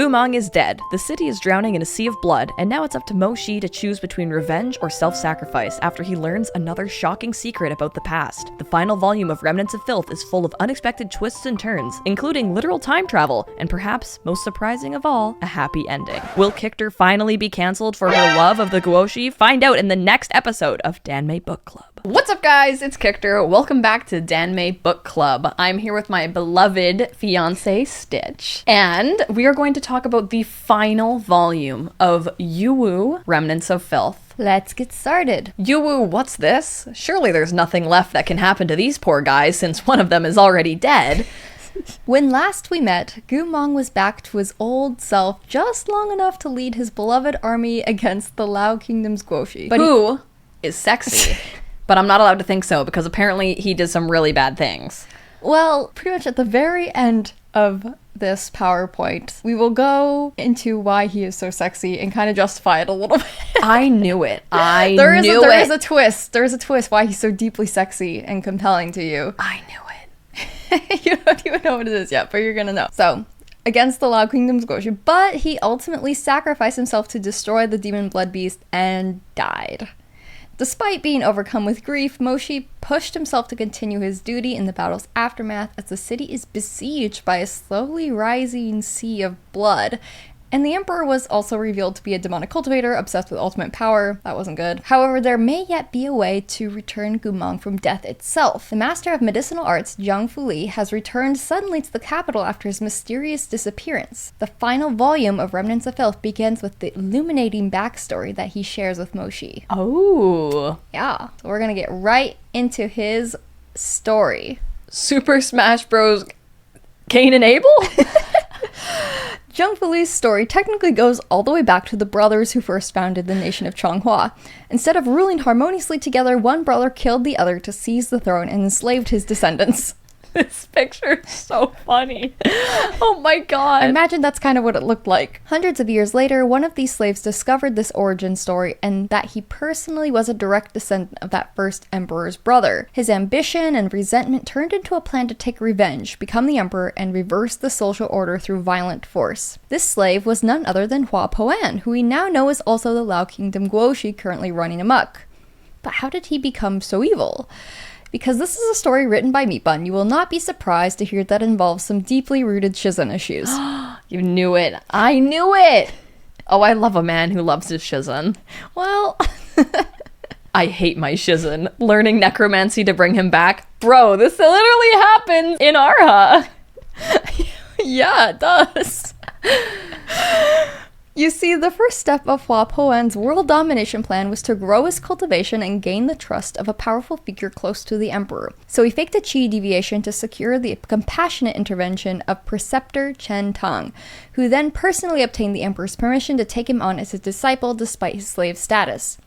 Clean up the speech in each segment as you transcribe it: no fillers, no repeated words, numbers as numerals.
Mang is dead, the city is drowning in a sea of blood, and now it's up to Mo Xi to choose between revenge or self-sacrifice after he learns another shocking secret about the past. The final volume of Remnants of Filth is full of unexpected twists and turns, including literal time travel, and perhaps, most surprising of all, a happy ending. Will Kictor finally be cancelled for her love of the Guoshi? Find out in the next episode of Danmei Book Club. What's up, guys? It's Kictor. Welcome back to Danmei Book Club. I'm here with my beloved fiance, Stitch, and we are going to talk about the final volume of Yuwu, Remnants of Filth. Let's get started. Yuwu, what's this? Surely there's nothing left that can happen to these poor guys since one of them is already dead. When last we met, Mang was back to his old self just long enough to lead his beloved army against the Lao Kingdom's Guoshi. But who is sexy? But I'm not allowed to think so because apparently he did some really bad things. Well, pretty much at the very end of this PowerPoint, we will go into why he is so sexy and kind of justify it a little bit. I knew it. There is a twist. There is a twist why he's so deeply sexy and compelling to you. I knew it. You don't even know what it is yet, but you're gonna know. So, against the Lao Kingdom's Guoshi, but he ultimately sacrificed himself to destroy the demon blood beast and died. Despite being overcome with grief, Mo Xi pushed himself to continue his duty in the battle's aftermath as the city is besieged by a slowly rising sea of blood. And the Emperor was also revealed to be a demonic cultivator obsessed with ultimate power. That wasn't good. However, there may yet be a way to return Mang from death itself. The Master of Medicinal Arts, Zhang Fuli, has returned suddenly to the capital after his mysterious disappearance. The final volume of Remnants of Filth begins with the illuminating backstory that he shares with Mo Xi. Oh. Yeah, so we're gonna get right into his story. Super Smash Bros. Cain and Abel? Zhang Fuli's story technically goes all the way back to the brothers who first founded the nation of Changhua. Instead of ruling harmoniously together, one brother killed the other to seize the throne and enslaved his descendants. This picture is so funny. Oh my god. I imagine that's kind of what it looked like. Hundreds of years later, one of these slaves discovered this origin story and that he personally was a direct descendant of that first emperor's brother. His ambition and resentment turned into a plan to take revenge, become the emperor, and reverse the social order through violent force. This slave was none other than Hua Poan, who we now know is also the Lao Kingdom Guoshi currently running amok. But how did he become so evil? Because this is a story written by Meatbun, you will not be surprised to hear that involves some deeply rooted shizen issues. You knew it. I knew it! Oh, I love a man who loves his shizen. Well, I hate my shizen. Learning necromancy to bring him back. Bro, this literally happens in Arha. Yeah, it does. You see, the first step of Hua Poan's world domination plan was to grow his cultivation and gain the trust of a powerful figure close to the emperor. So he faked a chi deviation to secure the compassionate intervention of Preceptor Chen Tang, who then personally obtained the emperor's permission to take him on as his disciple despite his slave status.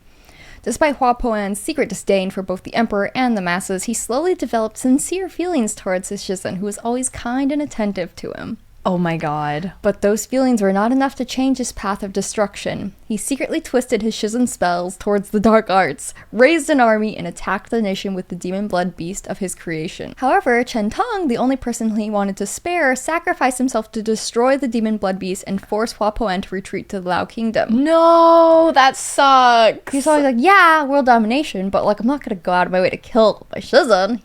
Despite Hua Poan's secret disdain for both the emperor and the masses, he slowly developed sincere feelings towards his shizen, who was always kind and attentive to him. Oh my god. But those feelings were not enough to change his path of destruction. He secretly twisted his shizen spells towards the dark arts, raised an army, and attacked the nation with the demon blood beast of his creation. However, Chen Tang, the only person he wanted to spare, sacrificed himself to destroy the demon blood beast and force Hua Poan to retreat to the Lao Kingdom. No, that sucks. He's always like, yeah, world domination, but like, I'm not gonna go out of my way to kill my shizen.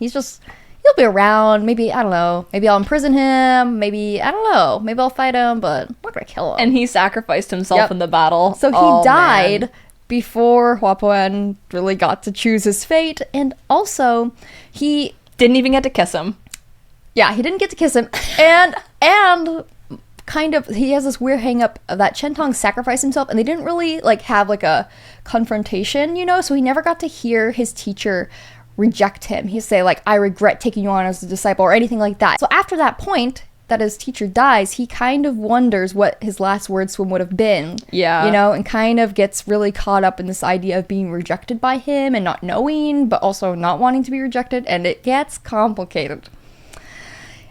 He'll be around, maybe, I don't know, maybe I'll imprison him, maybe, I don't know, maybe I'll fight him, but I'm not gonna kill him. And he sacrificed himself in the battle. So he died before Hua Poan really got to choose his fate, and also, he didn't even get to kiss him. Yeah, he didn't get to kiss him, and kind of, he has this weird hang-up that Chen Tang sacrificed himself, and they didn't really, like, have, like, a confrontation, you know, so he never got to hear his teacher reject him. He'd say, like, I regret taking you on as a disciple, or anything like that. So after that point, that his teacher dies, he kind of wonders what his last words to him would have been. Yeah. You know, and kind of gets really caught up in this idea of being rejected by him and not knowing, but also not wanting to be rejected, and it gets complicated.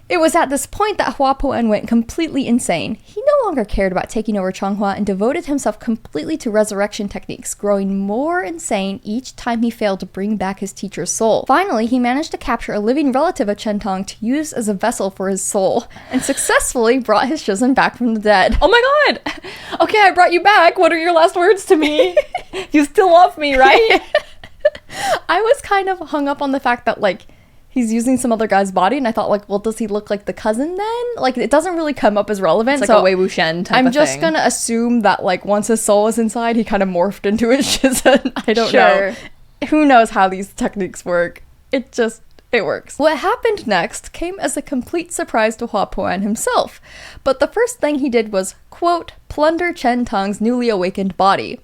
It was at this point that Hua Poen went completely insane. He no longer cared about taking over Changhua and devoted himself completely to resurrection techniques, growing more insane each time he failed to bring back his teacher's soul. Finally, he managed to capture a living relative of Chen Tong to use as a vessel for his soul, and successfully brought his Shizun back from the dead. Oh my god! Okay, I brought you back. What are your last words to me? You still love me, right? I was kind of hung up on the fact that, like, he's using some other guy's body, and I thought, like, well, does he look like the cousin then? Like, it doesn't really come up as relevant. It's like a Wei Wuxian type I'm of just thing. gonna assume that, like, once his soul was inside, he kind of morphed into his Shizun. I don't know. Who knows how these techniques work? It works. What happened next came as a complete surprise to Hua Poen himself. But the first thing he did was, quote, plunder Chen Tong's newly awakened body.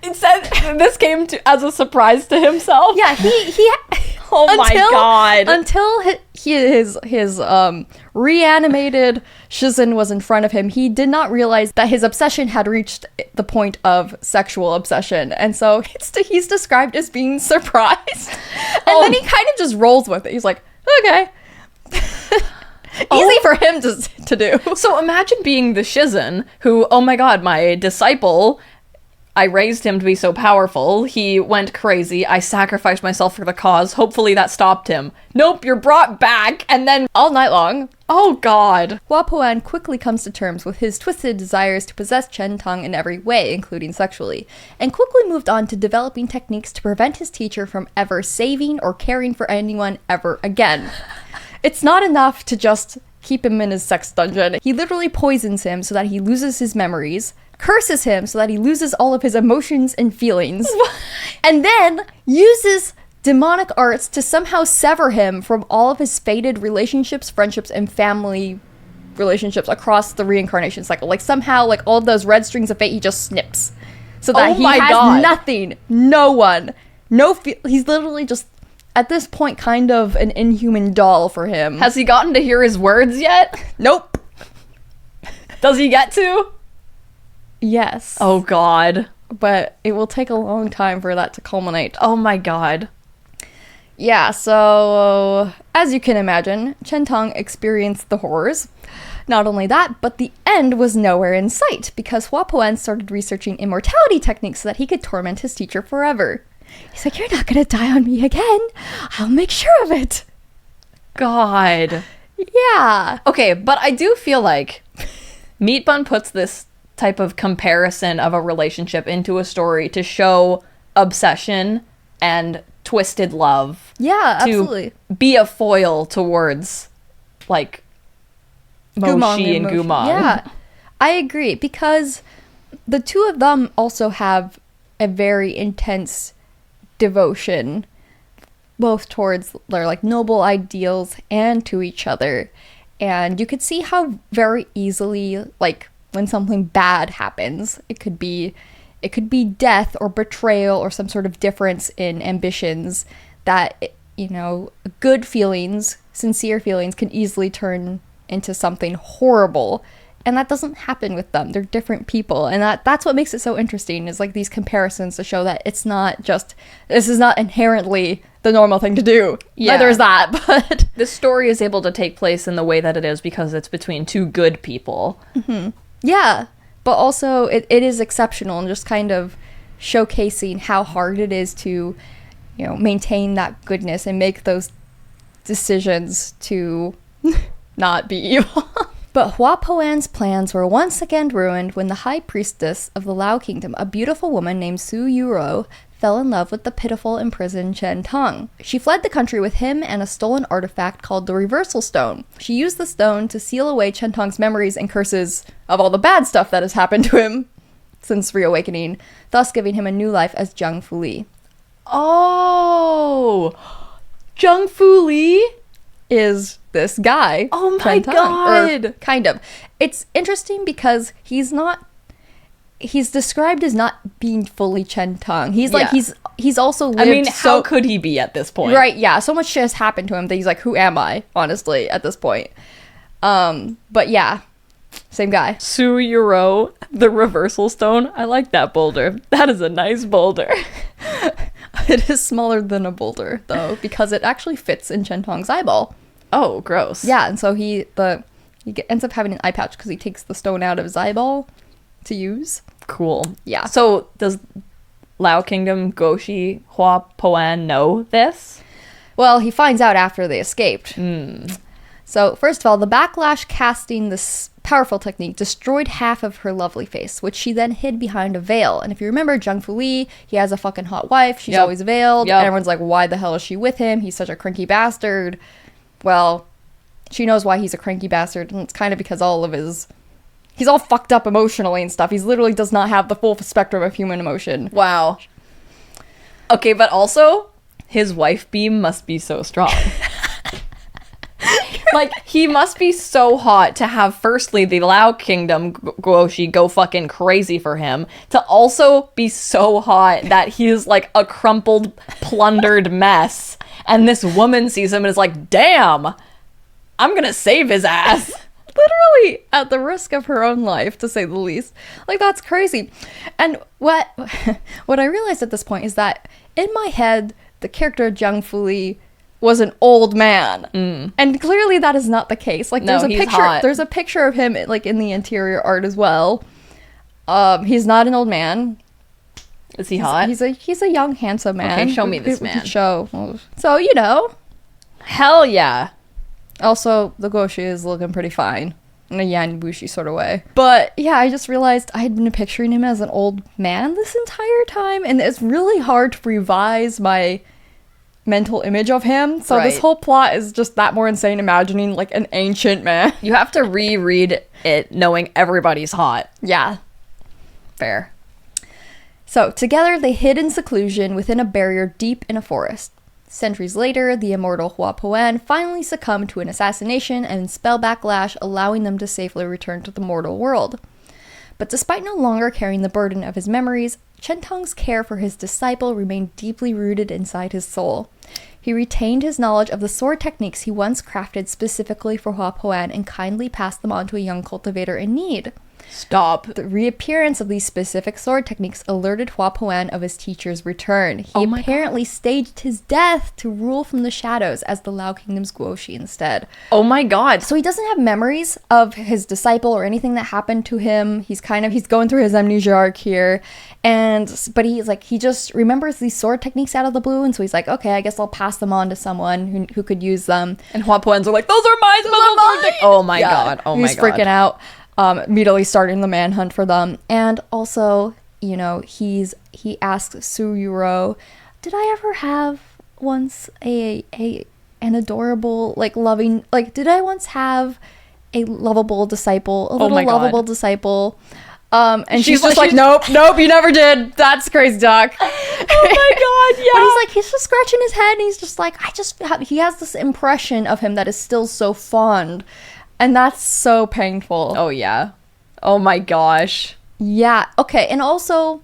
It said this came as a surprise to himself. Yeah, he Oh my god. Until his reanimated Shizun was in front of him, he did not realize that his obsession had reached the point of sexual obsession. And so he's described as being surprised. And then he kind of just rolls with it. He's like, okay. Easy for him to do. So imagine being the Shizun who, oh my god, my disciple, I raised him to be so powerful. He went crazy. I sacrificed myself for the cause. Hopefully that stopped him. Nope, you're brought back. And then All night long, oh god. Hua Poen quickly comes to terms with his twisted desires to possess Chen Tong in every way, including sexually, and quickly moved on to developing techniques to prevent his teacher from ever saving or caring for anyone ever again. It's not enough to just keep him in his sex dungeon. He literally poisons him so that he loses his memories, curses him so that he loses all of his emotions and feelings, and then uses demonic arts to somehow sever him from all of his fated relationships, friendships, and family relationships across the reincarnation cycle. Like, somehow, like, all of those red strings of fate he just snips so that he has nothing, no one, he's literally just, at this point, kind of an inhuman doll for him. Has he gotten to hear his words yet? Nope. Does he get to? Yes. Oh god. But it will take a long time for that to culminate. Oh my god. Yeah, so as you can imagine, Chen Tong experienced the horrors. Not only that, but the end was nowhere in sight, because Hua Poen started researching immortality techniques so that he could torment his teacher forever. He's like, you're not gonna die on me again. I'll make sure of it. God. Yeah. Okay, but I do feel like Meat Bun puts this type of comparison of a relationship into a story to show obsession and twisted love. Yeah, to absolutely. Be a foil towards, like, Mo Xi and Gumong. Yeah, I agree, because the two of them also have a very intense devotion, both towards their, like, noble ideals and to each other. And you could see how very easily, like, when something bad happens, it could be death or betrayal or some sort of difference in ambitions, that, you know, good feelings, sincere feelings, can easily turn into something horrible. And that doesn't happen with them. They're different people. And that's what makes it so interesting, is, like, these comparisons to show that it's not just, this is not inherently the normal thing to do. Yeah. Neither is that, but The story is able to take place in the way that it is because it's between two good people. Mm-hmm. Yeah, but also it is exceptional, and just kind of showcasing how hard it is to, you know, maintain that goodness and make those decisions to not be evil. But Hua Poen's plans were once again ruined when the high priestess of the Lao Kingdom, a beautiful woman named Su Yuro, fell in love with the pitiful imprisoned Chen Tong. She fled the country with him and a stolen artifact called the Reversal Stone. She used the stone to seal away Chen Tong's memories and curses of all the bad stuff that has happened to him since reawakening, thus giving him a new life as Zhang Fuli. Oh! Zhang Fuli Is this guy. Oh my Chen Tong, god! or kind of. It's interesting because he's described as not being fully Chen Tong. He's like, Yeah. he's also lived. I mean, how could he be at this point? Right, yeah. So much shit has happened to him that he's like, who am I, honestly, at this point? But yeah, same guy. Su Yuro, the Reversal Stone. I like that boulder. That is a nice boulder. It is smaller than a boulder, though, because it actually fits in Chentong's eyeball. Oh, gross. Yeah, and so ends up having an eye patch because he takes the stone out of his eyeball to use. Cool. Yeah. So does Lao Kingdom Goshi Hua Poan know this? Well, he finds out after they escaped. So, first of all, the backlash casting this powerful technique destroyed half of her lovely face, which she then hid behind a veil. And if you remember Zhang Fuli, he has a fucking hot wife. She's always veiled. And everyone's like, why the hell is she with him? He's such a cranky bastard. Well, she knows why he's a cranky bastard, and it's kind of because he's all fucked up emotionally and stuff. He literally does not have the full spectrum of human emotion. Wow. Okay, but also, his wife beam must be so strong. Like, he must be so hot to have, firstly, the Lao Kingdom Guoshi go fucking crazy for him, to also be so hot that he's like a crumpled, plundered mess. And this woman sees him and is like, damn, I'm gonna save his ass. Literally at the risk of her own life, to say the least. Like, that's crazy. And what I realized at this point is that in my head, the character of Zhang Fuli was an old man. And clearly that is not the case. Like, No, he's hot. There's a picture of him like in the interior art as well. He's not an old man. Is he hot? He's a young, handsome man. Okay, show me this We man. could show. So, you know. Hell yeah. Also, the Goshi is looking pretty fine. In a Yan Wuxi sort of way. But, yeah, I just realized I had been picturing him as an old man this entire time. And it's really hard to revise my mental image of him. So this whole plot is just that more insane, imagining, like, an ancient man. You have to reread it knowing everybody's hot. Yeah. Fair. So, together they hid in seclusion within a barrier deep in a forest. Centuries later, the immortal Hua Poan finally succumbed to an assassination and spell backlash, allowing them to safely return to the mortal world. But despite no longer carrying the burden of his memories, Chentong's care for his disciple remained deeply rooted inside his soul. He retained his knowledge of the sword techniques he once crafted specifically for Hua Poan and kindly passed them on to a young cultivator in need. Stop. The reappearance of these specific sword techniques alerted Hua Poan of his teacher's return. He apparently staged his death to rule from the shadows as the Lao Kingdom's Guoshi instead. Oh my god. So he doesn't have memories of his disciple or anything that happened to him. He's going through his amnesia arc here. But he just remembers these sword techniques out of the blue. And so he's like, okay, I guess I'll pass them on to someone who could use them. And Hua Poans are like, those are mine! Oh my god. Oh my god. He's freaking out. Immediately starting the manhunt for them. And also, you know, he asks Su Yuro, did I ever have once an adorable, like, loving, like, did I once have a lovable disciple, lovable disciple? And she's just like, nope, you never did. That's crazy, Doc. Oh my god, yeah. But he's just scratching his head, and he's just like, he has this impression of him that is still so fond. And that's so painful. Oh, yeah. Oh, my gosh. Yeah. Okay. And also,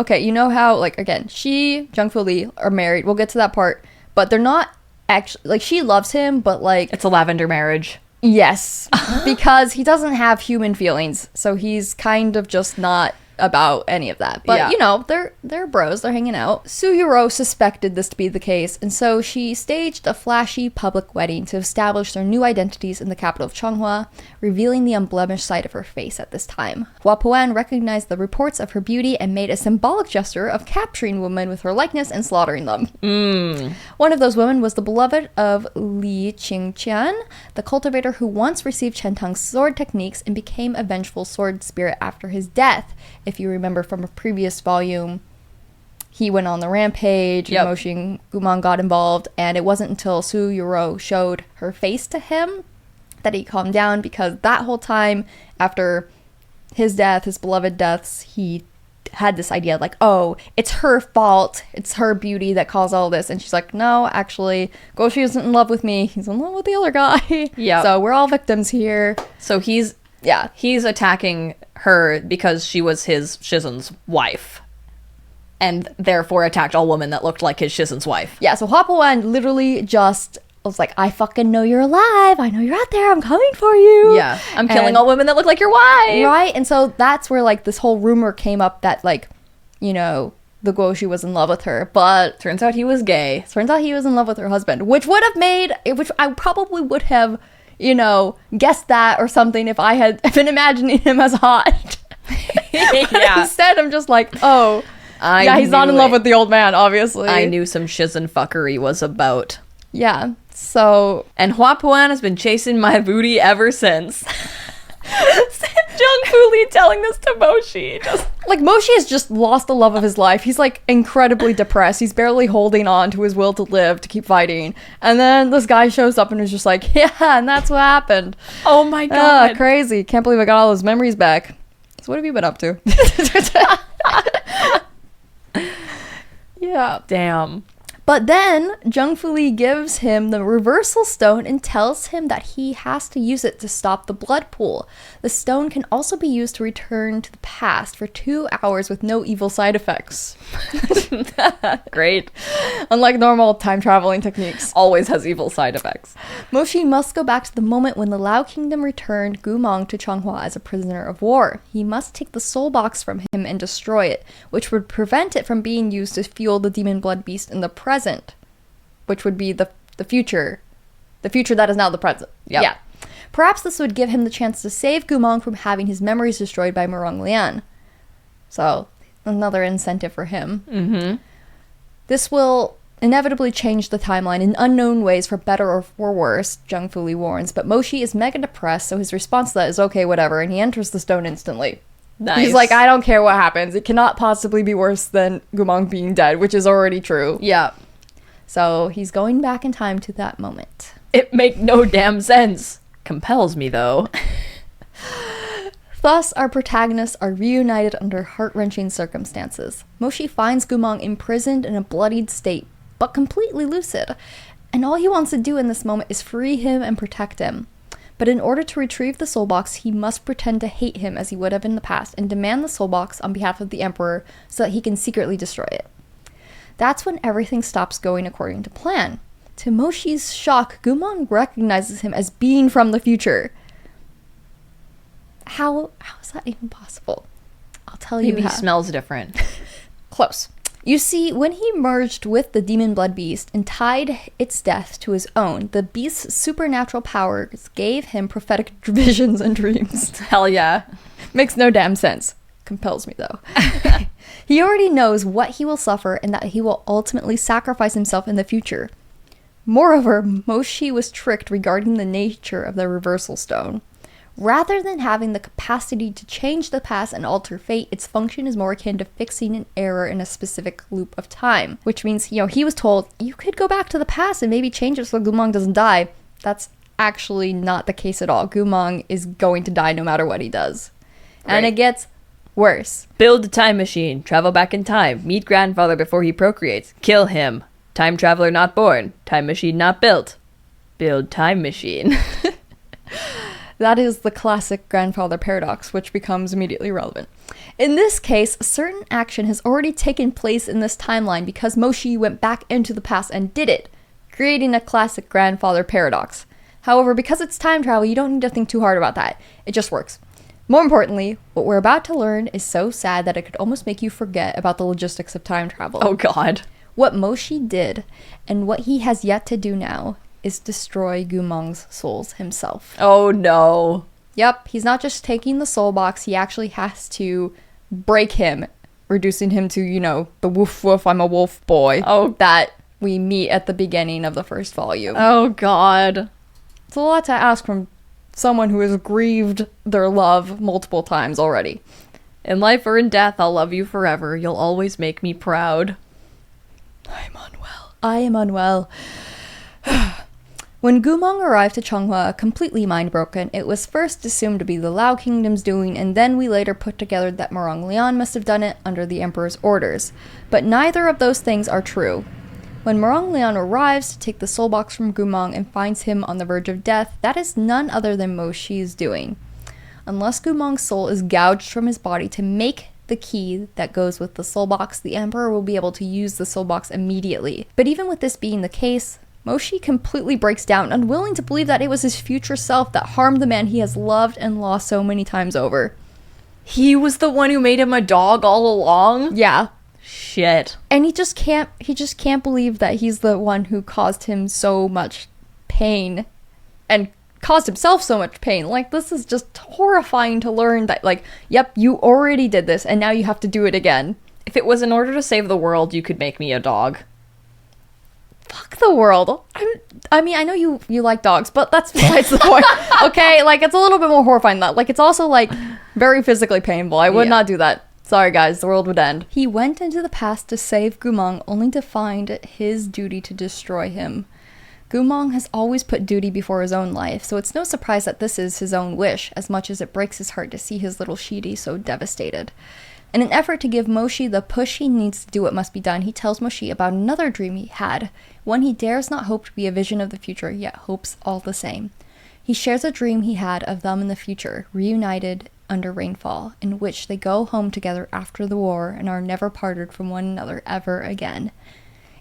you know how, like, again, Zhang Fuli are married. We'll get to that part. But they're not actually, like, she loves him, but, like... It's a lavender marriage. Yes. Because he doesn't have human feelings. So he's kind of just not about any of that. But, you know, they're bros. They're hanging out. Su Yuro suspected this to be the case, and so she staged a flashy public wedding to establish their new identities in the capital of Changhua, revealing the unblemished side of her face at this time. Hua Poan recognized the reports of her beauty and made a symbolic gesture of capturing women with her likeness and slaughtering them. One of those women was the beloved of Li Qingqian, the cultivator who once received Chentong's sword techniques and became a vengeful sword spirit after his death. If you remember from a previous volume, he went on the rampage, Mo Xi and Guman got involved, and it wasn't until Su Yuro showed her face to him that he calmed down, because that whole time after his death, his beloved deaths, he had this idea like, oh, it's her fault, it's her beauty that caused all this. And she's like, no, actually, Goshi isn't in love with me, he's in love with the other guy. Yeah. So we're all victims here. So he's attacking her because she was his Shizen's wife, and therefore attacked all women that looked like his Shizen's wife. Yeah, so Hua Poan literally just was like, I fucking know you're alive, I know you're out there, I'm coming for you. Yeah, I'm killing all women that look like your wife. Right, and so that's where, like, this whole rumor came up that, like, you know, the Guoxi was in love with her, but Turns out he was gay. turns out he was in love with her husband, which I probably would have, guessed that or something if I had been imagining him as hot. Yeah. Instead, I'm just like, oh, he's not in love with the old man, obviously. I knew some shiz and fuckery was about. Yeah, so... And Hua Puan has been chasing my booty ever since. Jung Fu Lee telling this to Mo Xi. Like, Mo Xi has just lost the love of his life. He's, like, incredibly depressed. He's barely holding on to his will to live, to keep fighting. And then this guy shows up and is just like, yeah, and that's what happened. Oh my god. Crazy. Can't believe I got all those memories back. So what have you been up to? Yeah. Damn. But then Jung Fu Lee gives him the reversal stone and tells him that he has to use it to stop the blood pool. The stone can also be used to return to the past for 2 hours with no evil side effects. Great. Unlike normal time traveling techniques. Always has evil side effects. Mo Xi must go back to the moment when the Lao Kingdom returned Gu Mong to Changhua as a prisoner of war. He must take the soul box from him and destroy it, which would prevent it from being used to fuel the demon blood beast in the present, which would be the future. The future that is now the present. Yep. Yeah. Perhaps this would give him the chance to save Gu Mong from having his memories destroyed by Murong Lian. So, another incentive for him. Mm-hmm. This will inevitably change the timeline in unknown ways for better or for worse, Jung Fu Lee warns, but Mo Xi is mega depressed, so his response to that is okay, whatever, and he enters the stone instantly. Nice. He's like, I don't care what happens. It cannot possibly be worse than Gu Mong being dead, which is already true. Yeah. So he's going back in time to that moment. It make no damn sense. Compels me, though. Thus, our protagonists are reunited under heart-wrenching circumstances. Mo Xi finds Gu Mong imprisoned in a bloodied state, but completely lucid. And all he wants to do in this moment is free him and protect him. But in order to retrieve the soul box, he must pretend to hate him as he would have in the past and demand the soul box on behalf of the emperor so that he can secretly destroy it. That's when everything stops going according to plan. To Mo Xi's shock, Gu Mong recognizes him as being from the future. How is that even possible? I'll tell you Maybe he how. smells different. Close. You see, when he merged with the demon blood beast and tied its death to his own, the beast's supernatural powers gave him prophetic visions and dreams. Hell yeah. Makes no damn sense. Compels me, though. He already knows what he will suffer and that he will ultimately sacrifice himself in the future. Moreover, Mo Xi was tricked regarding the nature of the reversal stone. Rather than having the capacity to change the past and alter fate, its function is more akin to fixing an error in a specific loop of time. Which means, he was told, you could go back to the past and maybe change it so Gu Mong doesn't die. That's actually not the case at all. Gu Mong is going to die no matter what he does. Right. And it gets worse. Build a time machine. Travel back in time. Meet grandfather before he procreates. Kill him. Time traveler not born. Time machine not built. Build time machine. That is the classic grandfather paradox, which becomes immediately relevant. In this case, a certain action has already taken place in this timeline because Mo Xi went back into the past and did it, creating a classic grandfather paradox. However, because it's time travel, you don't need to think too hard about that. It just works. More importantly, what we're about to learn is so sad that it could almost make you forget about the logistics of time travel. Oh god. What Mo Xi did, and what he has yet to do now, is destroy Gu Mong's souls himself. Oh no. Yep, he's not just taking the soul box, he actually has to break him, reducing him to, the woof woof, I'm a wolf boy. Oh. That we meet at the beginning of the first volume. Oh god. It's a lot to ask from someone who has grieved their love multiple times already. In life or in death, I'll love you forever. You'll always make me proud. I am unwell. When Gu Mong arrived to Changhua completely mind-broken, it was first assumed to be the Lao Kingdom's doing, and then we later put together that Murong Lian must have done it under the Emperor's orders. But neither of those things are true. When Murong Lian arrives to take the soul box from Gu Mong and finds him on the verge of death, that is none other than Mo Xi's doing. Unless Gu Mong's soul is gouged from his body to make the key that goes with the soul box, the Emperor will be able to use the soul box immediately. But even with this being the case, Mo Xi completely breaks down, unwilling to believe that it was his future self that harmed the man he has loved and lost so many times over. He was the one who made him a dog all along? Yeah. Shit. And he just can't believe that he's the one who caused him so much pain and caused himself so much pain. Like, this is just horrifying to learn that, like, yep, you already did this and now you have to do it again. If it was in order to save the world, you could make me a dog. Fuck the world. I mean, I know you like dogs, but that's besides the point. Okay, like, it's a little bit more horrifying than that. Like, it's also, like, very physically painful. I would not do that. Sorry, guys, the world would end. He went into the past to save Gumong, only to find it his duty to destroy him. Gumong has always put duty before his own life, so it's no surprise that this is his own wish, as much as it breaks his heart to see his little Shidi so devastated. In an effort to give Mo Xi the push he needs to do what must be done, he tells Mo Xi about another dream he had, one he dares not hope to be a vision of the future, yet hopes all the same. He shares a dream he had of them in the future, reunited under rainfall, in which they go home together after the war and are never parted from one another ever again.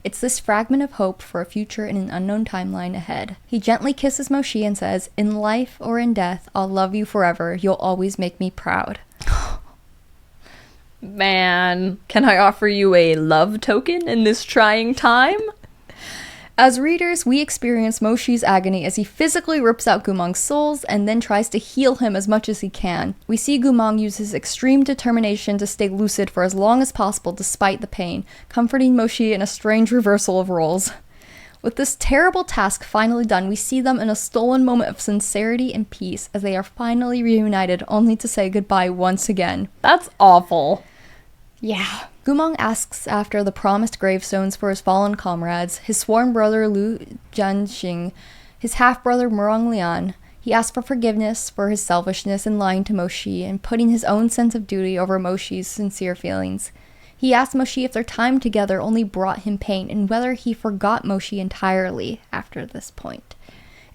It's this fragment of hope for a future in an unknown timeline ahead. He gently kisses Mo Xi and says, "In life or in death, I'll love you forever. You'll always make me proud." Man, can I offer you a love token in this trying time? As readers, we experience Mo Xi's agony as he physically rips out Gumong's souls and then tries to heal him as much as he can. We see Gumong use his extreme determination to stay lucid for as long as possible despite the pain, comforting Mo Xi in a strange reversal of roles. With this terrible task finally done, we see them in a stolen moment of sincerity and peace as they are finally reunited, only to say goodbye once again. That's awful. Yeah. Gumong asks after the promised gravestones for his fallen comrades, his sworn brother Lu Jianxing, his half-brother Murong Lian. He asks for forgiveness for his selfishness in lying to Mo Xi and putting his own sense of duty over Mo Xi's sincere feelings. He asks Mo Xi if their time together only brought him pain and whether he forgot Mo Xi entirely after this point.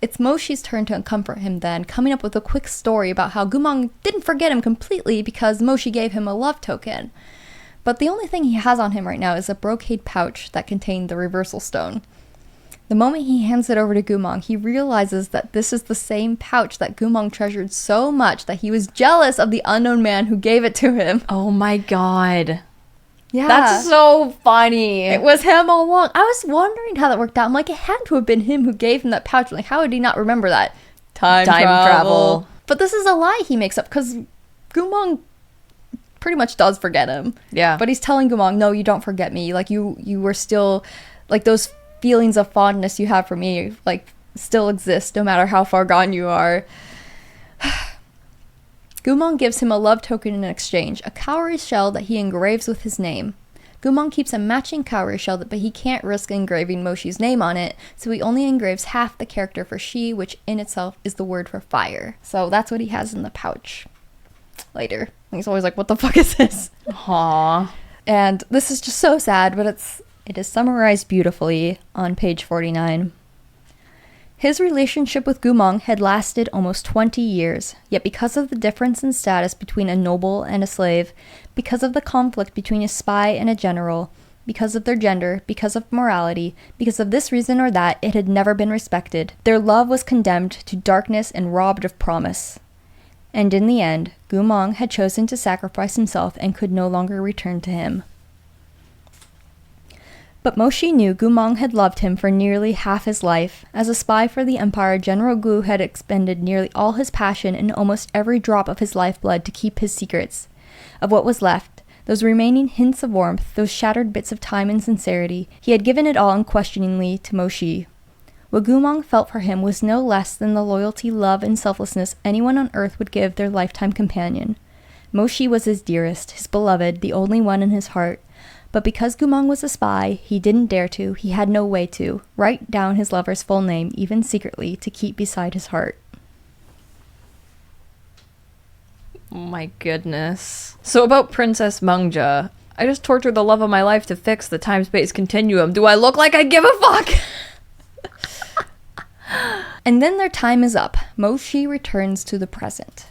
It's Mo Xi's turn to comfort him then, coming up with a quick story about how Gumong didn't forget him completely because Mo Xi gave him a love token. But the only thing he has on him right now is a brocade pouch that contained the reversal stone. The moment he hands it over to Gumong, he realizes that this is the same pouch that Gumong treasured so much that he was jealous of the unknown man who gave it to him. Oh my god. Yeah. That's so funny. It was him all along. I was wondering how that worked out. I'm like, it had to have been him who gave him that pouch. Like, how would he not remember that? Time travel. But this is a lie he makes up because Gumong pretty much does forget him. Yeah. But he's telling Gumong, no, you don't forget me. Like, you were still, like, those feelings of fondness you have for me, like, still exist no matter how far gone you are. Gumong gives him a love token in exchange, a cowrie shell that he engraves with his name. Gumong keeps a matching cowrie shell, but he can't risk engraving Mo Xi's name on it, so he only engraves half the character for Xi, which in itself is the word for fire. So that's what he has in the pouch. Later. He's always like, what the fuck is this? Aww. And this is just so sad, but it is summarized beautifully on page 49. His relationship with Gumong had lasted almost 20 years, yet because of the difference in status between a noble and a slave, because of the conflict between a spy and a general, because of their gender, because of morality, because of this reason or that, it had never been respected. Their love was condemned to darkness and robbed of promise. And in the end, Gumong had chosen to sacrifice himself and could no longer return to him. But Mo Xi knew Gumong had loved him for nearly half his life. As a spy for the Empire, General Gu had expended nearly all his passion and almost every drop of his lifeblood to keep his secrets. Of what was left, those remaining hints of warmth, those shattered bits of time and sincerity, he had given it all unquestioningly to Mo Xi. What Gumong felt for him was no less than the loyalty, love, and selflessness anyone on earth would give their lifetime companion. Mo Xi was his dearest, his beloved, the only one in his heart. But because Gumong was a spy, he didn't dare to, he had no way to, write down his lover's full name, even secretly, to keep beside his heart. Oh my goodness. So about Princess Mengze, I just tortured the love of my life to fix the time-space continuum. Do I look like I give a fuck? And then their time is up. Mo Xi returns to the present.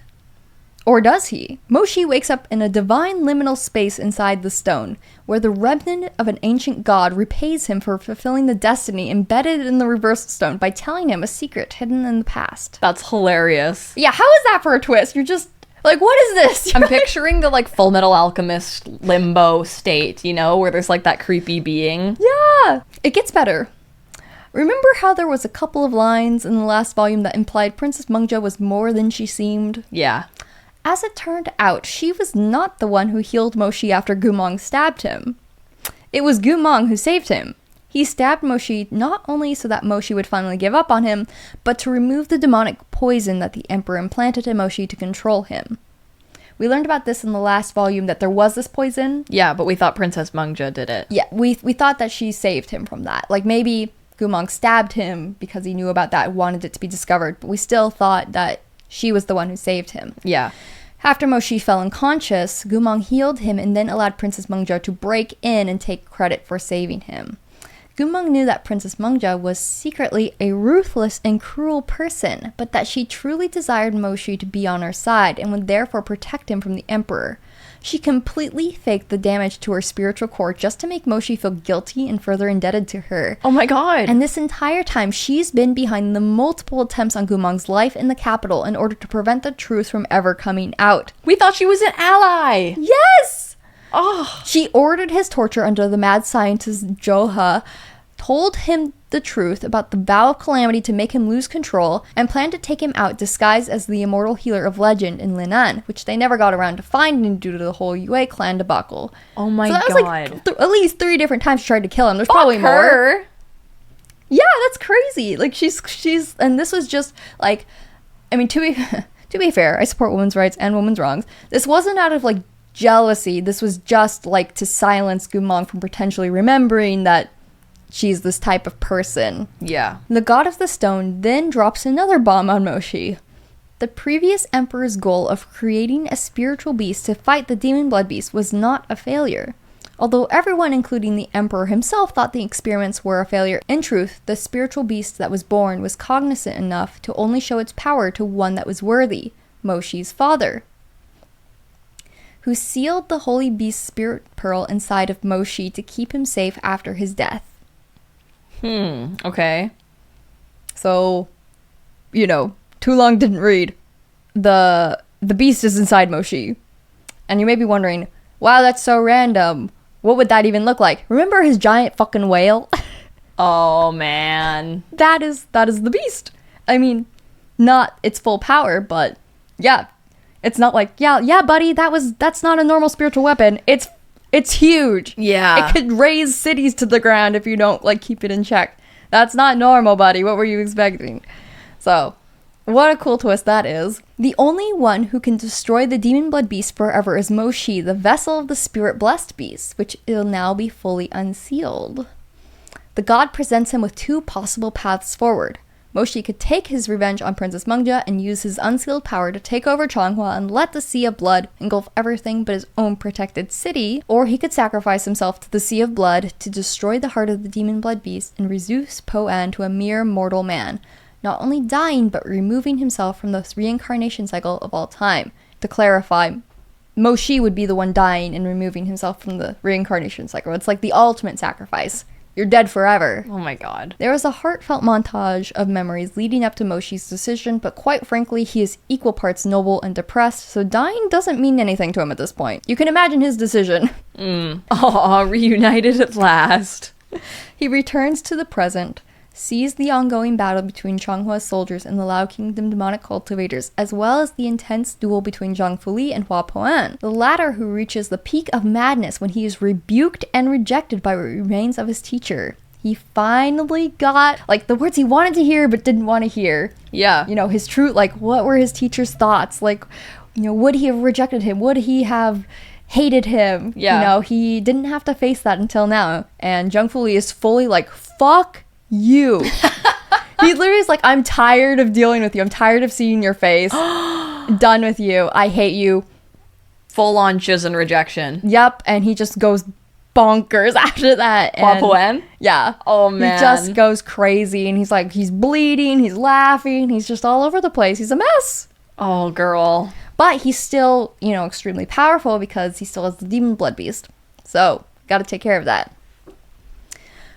Or does he? Mo Xi wakes up in a divine liminal space inside the stone, where the remnant of an ancient god repays him for fulfilling the destiny embedded in the reversal stone by telling him a secret hidden in the past. That's hilarious. Yeah, how is that for a twist? You're just... Like, what is this? I'm picturing the like Full Metal Alchemist limbo state, you know, where there's like that creepy being. Yeah, it gets better. Remember how there was a couple of lines in the last volume that implied Princess Mengze was more than she seemed? Yeah. As it turned out, she was not the one who healed Mo Xi after Gumong stabbed him. It was Gumong who saved him. He stabbed Mo Xi not only so that Mo Xi would finally give up on him, but to remove the demonic poison that the Emperor implanted in Mo Xi to control him. We learned about this in the last volume, that there was this poison. Yeah, but we thought Princess Mengze did it. Yeah, we thought that she saved him from that. Like, maybe Gumong stabbed him because he knew about that and wanted it to be discovered, but we still thought that she was the one who saved him. Yeah. After Mo Xi fell unconscious, Gumong healed him and then allowed Princess Mengze to break in and take credit for saving him. Gumong knew that Princess Mengze was secretly a ruthless and cruel person, but that she truly desired Mo Xi to be on her side and would therefore protect him from the Emperor. She completely faked the damage to her spiritual core just to make Mo Xi feel guilty and further indebted to her. Oh my god. And this entire time, she's been behind the multiple attempts on Gumong's life in the capital in order to prevent the truth from ever coming out. We thought she was an ally. Yes! Oh. She ordered his torture under the mad scientist Zhou He, told him the truth about the vow of calamity to make him lose control, and planned to take him out disguised as the immortal healer of legend in Linan, which they never got around to finding due to the whole Yuwu clan debacle. Oh my so that god. was like at least 3 different times she tried to kill him. There's probably more. Her. Yeah, that's crazy. Like, she's and this was just like, I mean, to be fair, I support women's rights and women's wrongs. This wasn't out of like jealousy. This was just like to silence Gumong from potentially remembering that she's this type of person. Yeah. The god of the stone then drops another bomb on Mo Xi. The previous emperor's goal of creating a spiritual beast to fight the demon blood beast was not a failure. Although everyone, including the emperor himself, thought the experiments were a failure, in truth, the spiritual beast that was born was cognizant enough to only show its power to one that was worthy, Mo Xi's father, who sealed the holy beast spirit pearl inside of Mo Xi to keep him safe after his death. Okay. So, you know, too long didn't read. The beast is inside Mo Xi. And you may be wondering, wow, that's so random. What would that even look like? Remember his giant fucking whale? Oh man. That is the beast. I mean, not its full power, but yeah. It's not like, yeah, buddy, that's not a normal spiritual weapon. It's huge. Yeah. It could raise cities to the ground if you don't, like, keep it in check. That's not normal, buddy. What were you expecting? So, what a cool twist that is. The only one who can destroy the demon blood beast forever is Mo Xi, the vessel of the spirit blessed beast, which will now be fully unsealed. The god presents him with 2 possible paths forward. Mo Xi could take his revenge on Princess Mengze and use his unsealed power to take over Changhua and let the Sea of Blood engulf everything but his own protected city, or he could sacrifice himself to the Sea of Blood to destroy the heart of the demon blood beast and reduce Po An to a mere mortal man, not only dying but removing himself from the reincarnation cycle of all time. To clarify, Mo Xi would be the one dying and removing himself from the reincarnation cycle. It's like the ultimate sacrifice. You're dead forever. Oh my god. There was a heartfelt montage of memories leading up to Mo Xi's decision, but quite frankly, he is equal parts noble and depressed, so dying doesn't mean anything to him at this point. You can imagine his decision. Aw, reunited at last. He returns to the present, sees the ongoing battle between Changhua's soldiers and the Lao Kingdom demonic cultivators, as well as the intense duel between Zhang Fuli and Hua Poan, the latter who reaches the peak of madness when he is rebuked and rejected by what remains of his teacher. He finally got, like, the words he wanted to hear but didn't want to hear. Yeah. You know, his truth, like, what were his teacher's thoughts? Like, you know, would he have rejected him? Would he have hated him? Yeah. You know, he didn't have to face that until now. And Zhang Fuli is fully like, fuck you. He literally is like, I'm tired of dealing with you. I'm tired of seeing your face. Done with you. I hate you. Full on and rejection. Yep. And he just goes bonkers after that. Hua And Poan? yeah. Oh man. He just goes crazy, and he's like, he's bleeding, he's laughing, he's just all over the place. He's a mess. Oh girl. But he's still, you know, extremely powerful because he still has the demon blood beast. So, gotta take care of that.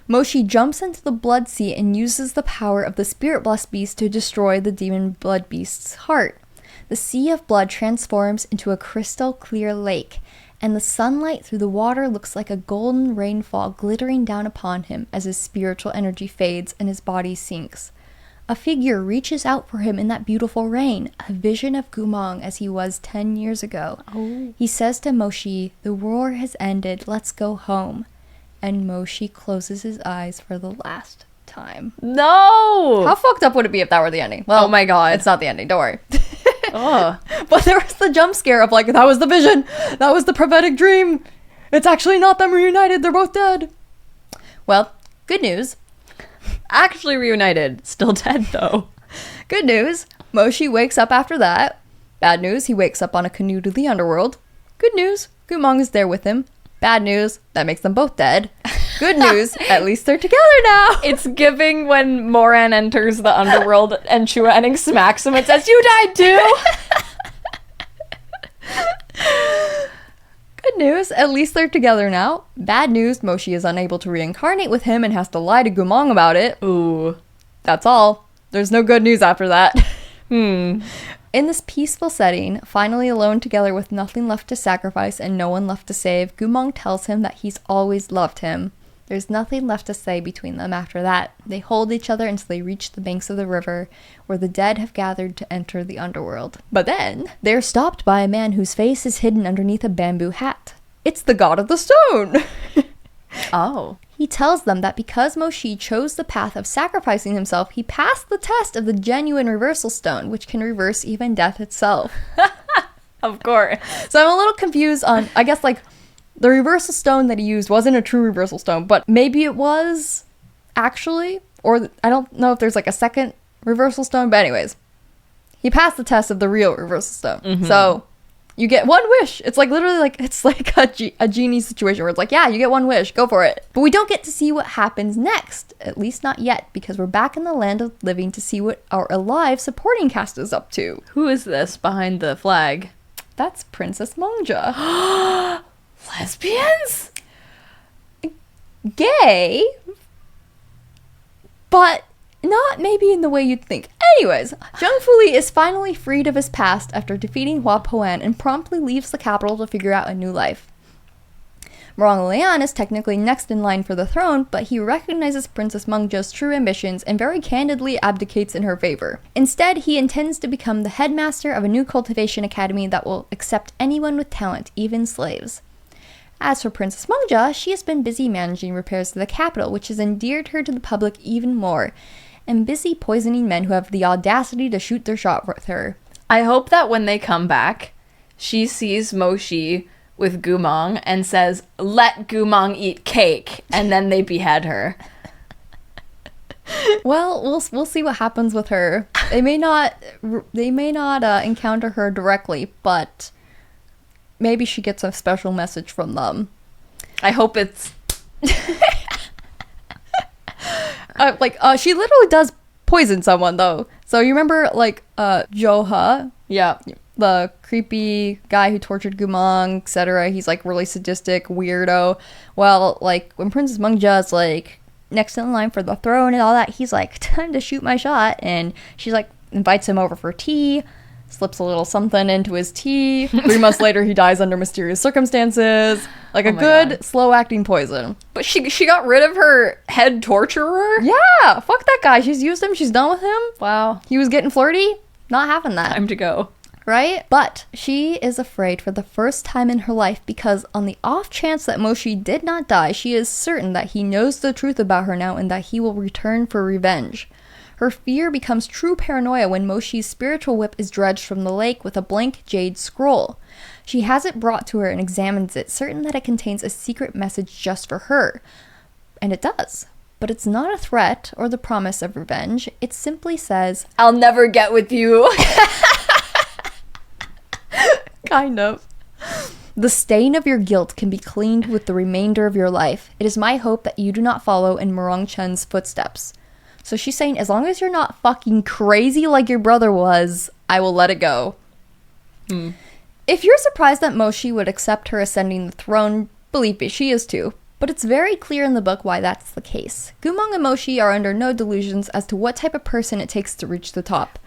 Mo Xi jumps into the blood sea and uses the power of the spirit blessed beast to destroy the demon blood beast's heart. The sea of blood transforms into a crystal clear lake, and the sunlight through the water looks like a golden rainfall glittering down upon him as his spiritual energy fades and his body sinks. A figure reaches out for him in that beautiful rain, a vision of Gumong as he was 10 years ago. Oh. He says to Mo Xi, "The war has ended, let's go home." And Mo Xi closes his eyes for the last time. No! How fucked up would it be if that were the ending? Well, Oh my God. it's not the ending, don't worry. Oh. But there was the jump scare of like, that was the vision, that was the prophetic dream. It's actually not them reunited, they're both dead. Well, good news. Actually reunited. Still dead, though. Good news, Mo Xi wakes up after that. Bad news, he wakes up on a canoe to the underworld. Good news, Gumong is there with him. Bad news, that makes them both dead. Good news, at least they're together now. It's giving when Moran enters the underworld and Chua Enning smacks him and says, "You died too!" Good news, at least they're together now. Bad news, Mo Xi is unable to reincarnate with him and has to lie to Gumong about it. Ooh. That's all. There's no good news after that. Hmm. In this peaceful setting, finally alone together with nothing left to sacrifice and no one left to save, Gumong tells him that he's always loved him. There's nothing left to say between them after that. They hold each other until they reach the banks of the river, where the dead have gathered to enter the underworld. But then, they're stopped by a man whose face is hidden underneath a bamboo hat. It's the god of the stone! Oh. He tells them that because Mo Xi chose the path of sacrificing himself, he passed the test of the genuine reversal stone, which can reverse even death itself. Of course. So I'm a little confused on, I guess, like, the reversal stone that he used wasn't a true reversal stone, but maybe it was, actually. Or I don't know if there's, like, a second reversal stone, but anyways. He passed the test of the real reversal stone. Mm-hmm. So you get one wish. It's like literally like, it's like a genie situation where it's like, yeah, you get one wish, go for it. But we don't get to see what happens next, at least not yet, because we're back in the land of living to see what our alive supporting cast is up to. Who is this behind the flag? That's Princess Mengze. Lesbians? Gay, but not maybe in the way you'd think. Anyways, Zheng Fuli is finally freed of his past after defeating Hua Poan and promptly leaves the capital to figure out a new life. Morang Lian is technically next in line for the throne, but he recognizes Princess Mengze's true ambitions and very candidly abdicates in her favor. Instead, he intends to become the headmaster of a new cultivation academy that will accept anyone with talent, even slaves. As for Princess Mengze, she has been busy managing repairs to the capital, which has endeared her to the public even more, and busy poisoning men who have the audacity to shoot their shot with her. I hope that when they come back, she sees Mo Xi with Gumong and says, "Let Gumong eat cake," and then they behead her. Well, we'll see what happens with her. They may not encounter her directly, but maybe she gets a special message from them. I hope it's... She literally does poison someone, though. So you remember, like, Joha, Yeah. the creepy guy who tortured Gumong, etc. He's, like, really sadistic, weirdo. Well, like, when Princess Mengze is, like, next in line for the throne and all that, he's like, time to shoot my shot. And she's, like, invites him over for tea, slips a little something into his tea. 3 months later, he dies under mysterious circumstances. Like, a good, God. slow-acting poison. But she got rid of her head torturer? Yeah, fuck that guy. She's used him. She's done with him. Wow. He was getting flirty. Not having that. Time to go. Right? But she is afraid for the first time in her life because on the off chance that Mo Xi did not die, she is certain that he knows the truth about her now and that he will return for revenge. Her fear becomes true paranoia when Mo Xi's spiritual whip is dredged from the lake with a blank jade scroll. She has it brought to her and examines it, certain that it contains a secret message just for her. And it does. But it's not a threat or the promise of revenge. It simply says, "I'll never get with you." kind of. The stain of your guilt can be cleaned with the remainder of your life. It is my hope that you do not follow in Morang Chen's footsteps. So she's saying, as long as you're not fucking crazy like your brother was, I will let it go. If you're surprised that Mo Xi would accept her ascending the throne, believe me, she is too. But it's very clear in the book why that's the case. Gumong and Mo Xi are under no delusions as to what type of person it takes to reach the top.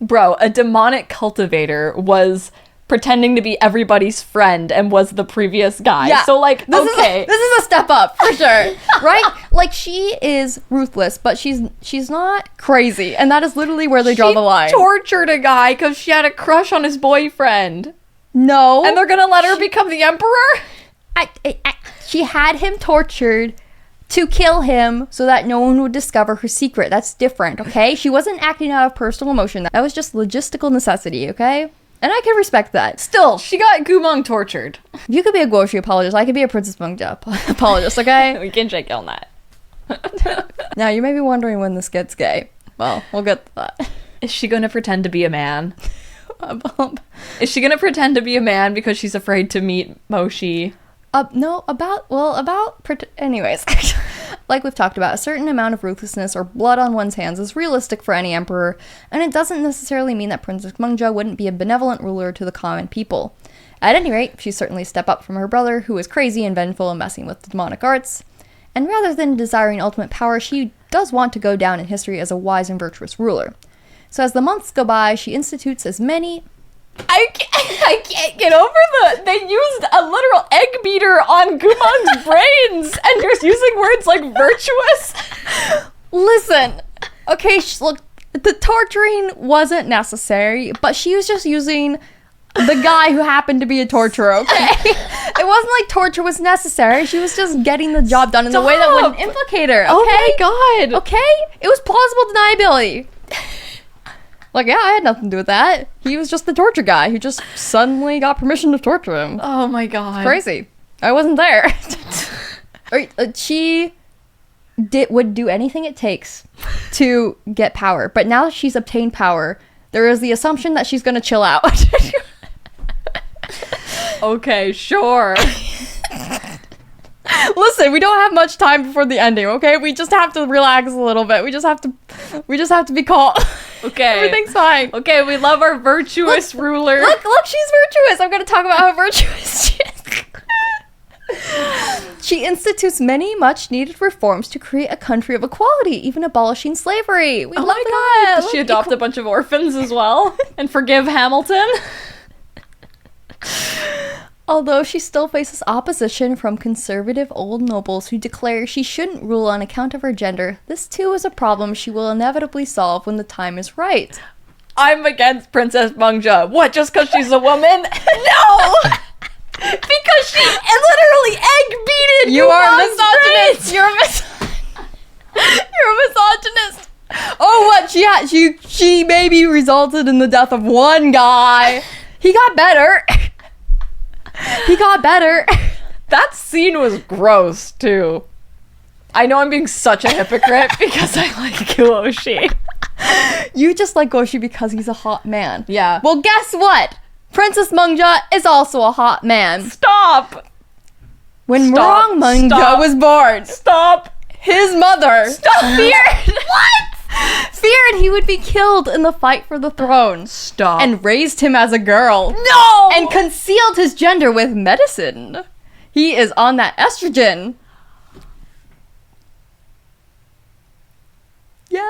Bro, a demonic cultivator was pretending to be everybody's friend and was the previous guy. Yeah. So, like, This is a step up for sure, right? Like, she is ruthless, but she's not crazy, and that is literally where they draw the line. She tortured a guy because she had a crush on his boyfriend. No. And they're gonna let her become the emperor? She had him tortured to kill him so that no one would discover her secret. That's different, okay? She wasn't acting out of personal emotion. That was just logistical necessity, okay? And I can respect that. Still, she got Gumong tortured. You could be a Guoshi apologist. I could be a Princess Mengze apologist, okay? We can check on that. Now, you may be wondering when this gets gay. Well, we'll get to that. Is she gonna pretend to be a man? Is she gonna pretend to be a man because she's afraid to meet Mo Xi? Anyways, like we've talked about, a certain amount of ruthlessness or blood on one's hands is realistic for any emperor, and it doesn't necessarily mean that Princess Mengze wouldn't be a benevolent ruler to the common people. At any rate, she's certainly a step up from her brother, who is crazy and vengeful and messing with the demonic arts, and rather than desiring ultimate power, she does want to go down in history as a wise and virtuous ruler. So as the months go by, she institutes as many... I can't get over they used a literal egg beater on Gumong's brains and just using words like virtuous. Listen, okay, look, the torturing wasn't necessary, but she was just using the guy who happened to be a torturer, okay? It wasn't like torture was necessary. She was just getting the job done in a way that wouldn't implicate her, okay? Oh my god. Okay? It was plausible deniability. Like, yeah, I had nothing to do with that. He was just the torture guy who just suddenly got permission to torture him. Oh my god. Crazy. I wasn't there. She would do anything it takes to get power. But now that she's obtained power, there is the assumption that she's going to chill out. Okay, sure. Listen, we don't have much time before the ending, okay? We just have to relax a little bit. We just have to be calm. Okay. Everything's fine. Okay, we love our virtuous ruler. Look, she's virtuous. I'm going to talk about how virtuous she is. She institutes many much needed reforms to create a country of equality, even abolishing slavery. We love that. Does she adopt a bunch of orphans as well? And forgive Hamilton? Although she still faces opposition from conservative old nobles who declare she shouldn't rule on account of her gender, this too is a problem she will inevitably solve when the time is right. I'm against Princess Mengze. What, just because she's a woman? No! Because she literally egg-beated You are a misogynist. misogynist! You're a misogynist! Oh, what? She maybe resulted in the death of one guy. He got better. He got better. That scene was gross, too. I know I'm being such a hypocrite because I like Guoshi. You just like Goshi because he's a hot man. Yeah. Well, guess what? Princess Mengze is also a hot man. Stop! When Stop. Wrong Mengze Stop. was born, Stop! his mother Feared! feared he would be killed in the fight for the throne. Stop. And raised him as a girl. No! And concealed his gender with medicine. He is on that estrogen. Yeah.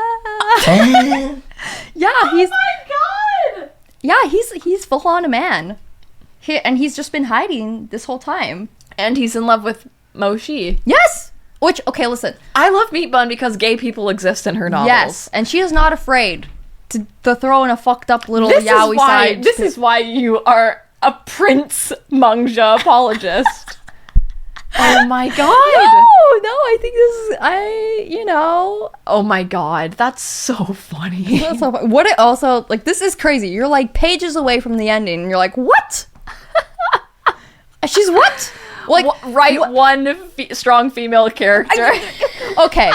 Yeah, he's... Oh my god! Yeah, he's full on a man. And he's just been hiding this whole time. And he's in love with Mo Xi. Yes! Which, okay, listen. I love Meat Bun because gay people exist in her novels. Yes, and she is not afraid to throw in a fucked up little yaoi side. This is why you are a Prince Mengze apologist. Oh my god. No, I think this is, Oh my god, that's so funny. That's so fun. What it also, like, this is crazy. You're like pages away from the ending, and you're like, what? She's what? Like, one strong female character. Okay.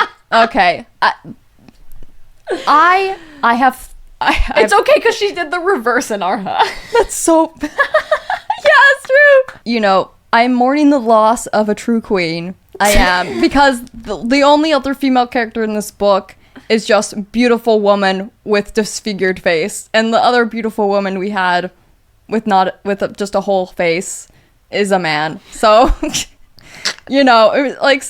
I have. It's okay because she did the reverse in Arha. That's so. Yeah, it's true. I'm mourning the loss of a true queen. I am, because the only other female character in this book is just beautiful woman with disfigured face, and the other beautiful woman we had with just a whole face is a man. So, it was like,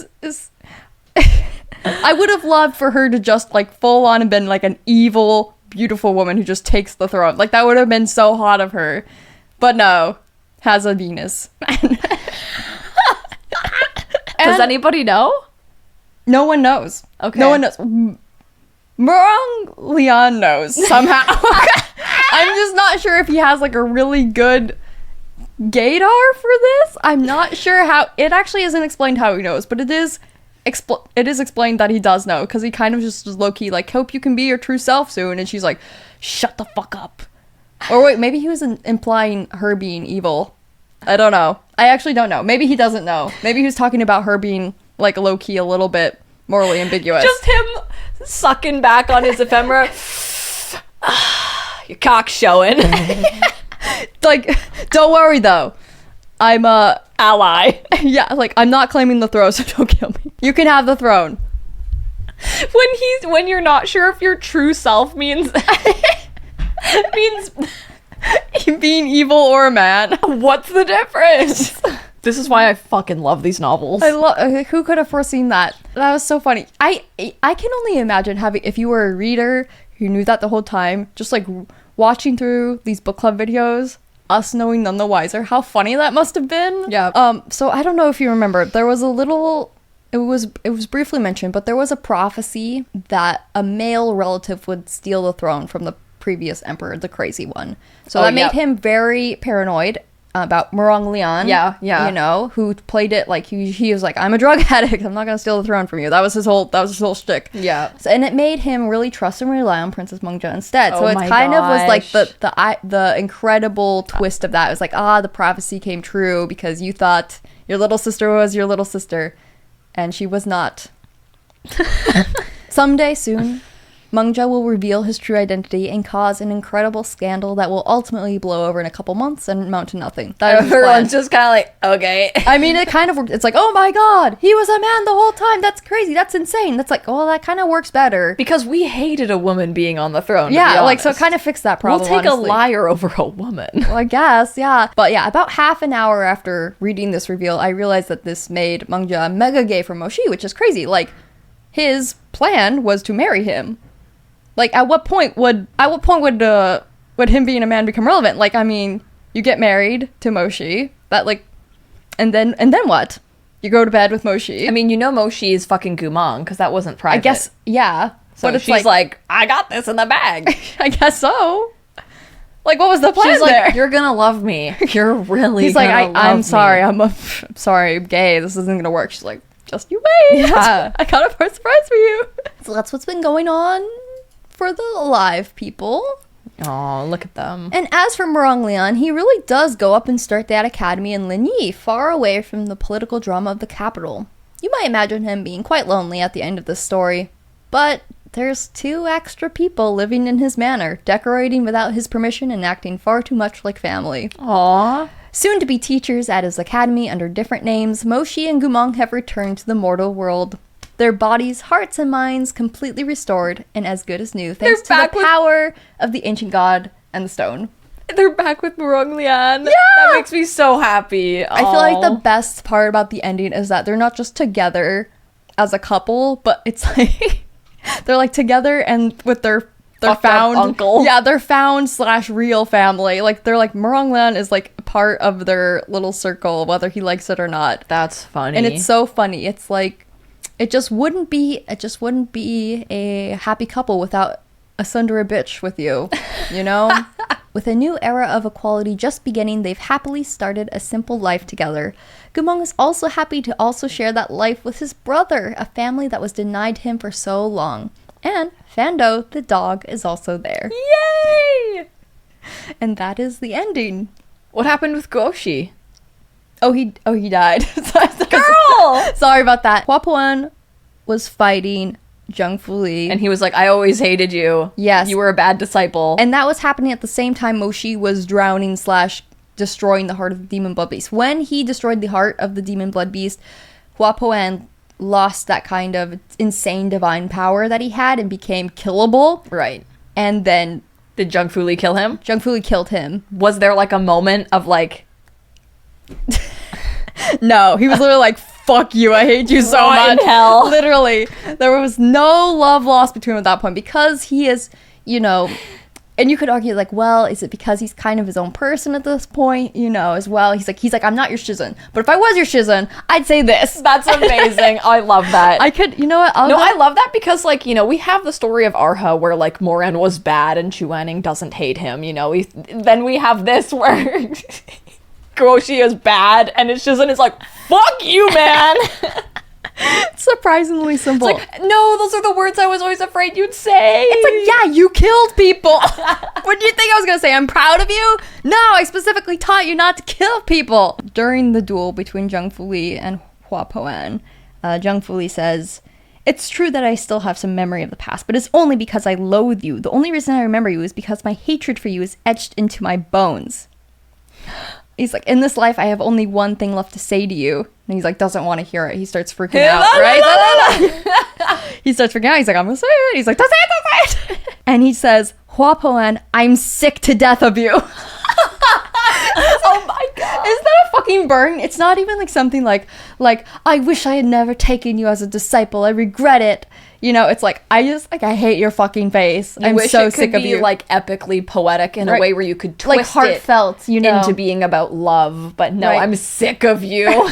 I would have loved for her to just like full on and been like an evil, beautiful woman who just takes the throne. Like, that would have been so hot of her. But no, has a Venus. Does anybody know? No one knows. Okay. No one knows. Murong Leon knows somehow. I'm just not sure if he has like a really good gaydar for this. I'm not sure how. It actually isn't explained how he knows, but it is explained that he does know, because he kind of just is low-key like, hope you can be your true self soon, and she's like, shut the fuck up. Or wait, maybe he was implying her being evil. I don't know. I actually don't know. Maybe he doesn't know. Maybe he was talking about her being like low-key a little bit morally ambiguous. Just him sucking back on his ephemera. Your cock's showing. Like, don't worry though. I'm a Ally. yeah, like, I'm not claiming the throne, so don't kill me. You can have the throne. When you're not sure if your true self means Being evil or a man. what's the difference? This is why I fucking love these novels. I love. Who could have foreseen that? That was so funny. I can only imagine having, if you were a reader who knew that the whole time, just like watching through these book club videos, us knowing none the wiser, how funny that must have been. Yeah. So I don't know if you remember, there was a little. It was briefly mentioned, but there was a prophecy that a male relative would steal the throne from the previous emperor, the crazy one. So that made him very paranoid about Murong Leon. Yeah. You know, who played it like he was like, I'm a drug addict, I'm not gonna steal the throne from you. That was his whole shtick. Yeah. So, and it made him really trust and rely on Princess Mengze instead. So Oh it my kind of was like gosh. the incredible twist of that. It was like, the prophecy came true because you thought your little sister was your little sister, and she was not. Someday soon, Mengze will reveal his true identity and cause an incredible scandal that will ultimately blow over in a couple months and amount to nothing. That is his plan. Everyone's just kind of like, okay. I mean, it kind of works. It's like, oh my god, he was a man the whole time. That's crazy. That's insane. That's like, oh, that kind of works better. Because we hated a woman being on the throne. Yeah, like, so it kind of fixed that problem. We'll take honestly. a liar over a woman. Well, I guess, yeah. But yeah, about half an hour after reading this reveal, I realized that this made Mengze mega gay for Mo Xi, which is crazy. Like, his plan was to marry him. Like, at what point would him being a man become relevant? Like, I mean, you get married to Mo Xi, that like, and then what? You go to bed with Mo Xi. I mean, you know Mo Xi is fucking Gumang, because that wasn't private. I guess, yeah. So but it's she's like, I got this in the bag. I guess so. Like, what was the plan She's there? like, you're gonna love me. You're really He's gonna like, love I'm me. sorry, I'm sorry, I'm gay. This isn't gonna work. She's like, just you wait. Yeah. I got a surprise for you. So that's what's been going on for the alive people. Oh, look at them. And as for Murong Leon, he really does go up and start that academy in Linyi, far away from the political drama of the capital. You might imagine him being quite lonely at the end of this story, but there's 2 extra people living in his manor, decorating without his permission and acting far too much like family. Aww. Soon to be teachers at his academy under different names, Mo Xi and Gumang have returned to the mortal world. Their bodies, hearts, and minds completely restored and as good as new, thanks to the power of the ancient god and the stone. They're back with Murong Leon. Yeah! That makes me so happy. I feel like the best part about the ending is that they're not just together as a couple, but it's like they're like together and with their found uncle. Yeah, their found / real family. Like, they're like, Murong Leon is like part of their little circle, whether he likes it or not. That's funny. And it's so funny. It's like, it just wouldn't be a happy couple without a sundere bitch with you, you know? With a new era of equality just beginning, they've happily started a simple life together. Gumang is also happy to also share that life with his brother, a family that was denied him for so long. And Fando, the dog, is also there. Yay! And that is the ending. What happened with Goshi? Oh, he died. Girl! Sorry about that. Hua Puan was fighting Zheng Fuli. And he was like, I always hated you. Yes. You were a bad disciple. And that was happening at the same time Mo Xi was drowning / destroying the heart of the demon blood beast. When he destroyed the heart of the demon blood beast, Hua Puan lost that kind of insane divine power that he had and became killable. Right. And then Did Zheng Fuli kill him? Zheng Fuli killed him. Was there like a moment of like... No, he was literally like, fuck you, I hate you so Rot in much. hell. Literally. There was no love lost between them at that point because he is you know, and you could argue like, well, is it because he's kind of his own person at this point, you know, as well? He's like, I'm not your Shizun, but if I was your Shizun, I'd say this. That's amazing. I love that. I could, you know what? I love that because, like, you know, we have the story of Arha where, like, Moran was bad and Chuaning doesn't hate him, you know. Then we have this where Guoxi is bad and it's Shizun is like, fuck you, man. It's surprisingly simple. It's like, no, those are the words I was always afraid you'd say. It's like, yeah, you killed people. What do you think I was going to say? I'm proud of you? No, I specifically taught you not to kill people. During the duel between Zheng Fuli and Hua Poan, Zheng Fuli says, it's true that I still have some memory of the past, but it's only because I loathe you. The only reason I remember you is because my hatred for you is etched into my bones. He's like, in this life, I have only one thing left to say to you. And he's like, doesn't want to hear it. He starts freaking out, right? He starts freaking out. He's like, I'm going to say it. He's like, don't say it. And he says, Hua Poan, I'm sick to death of you. Oh my god. Isn't that a fucking burn? It's not even like something like, I wish I had never taken you as a disciple. I regret it. You know, it's like, I hate your fucking face. I'm so sick of you. Like epically poetic in a way where you could twist like heartfelt, you know, into being about love. But no, I'm sick of you.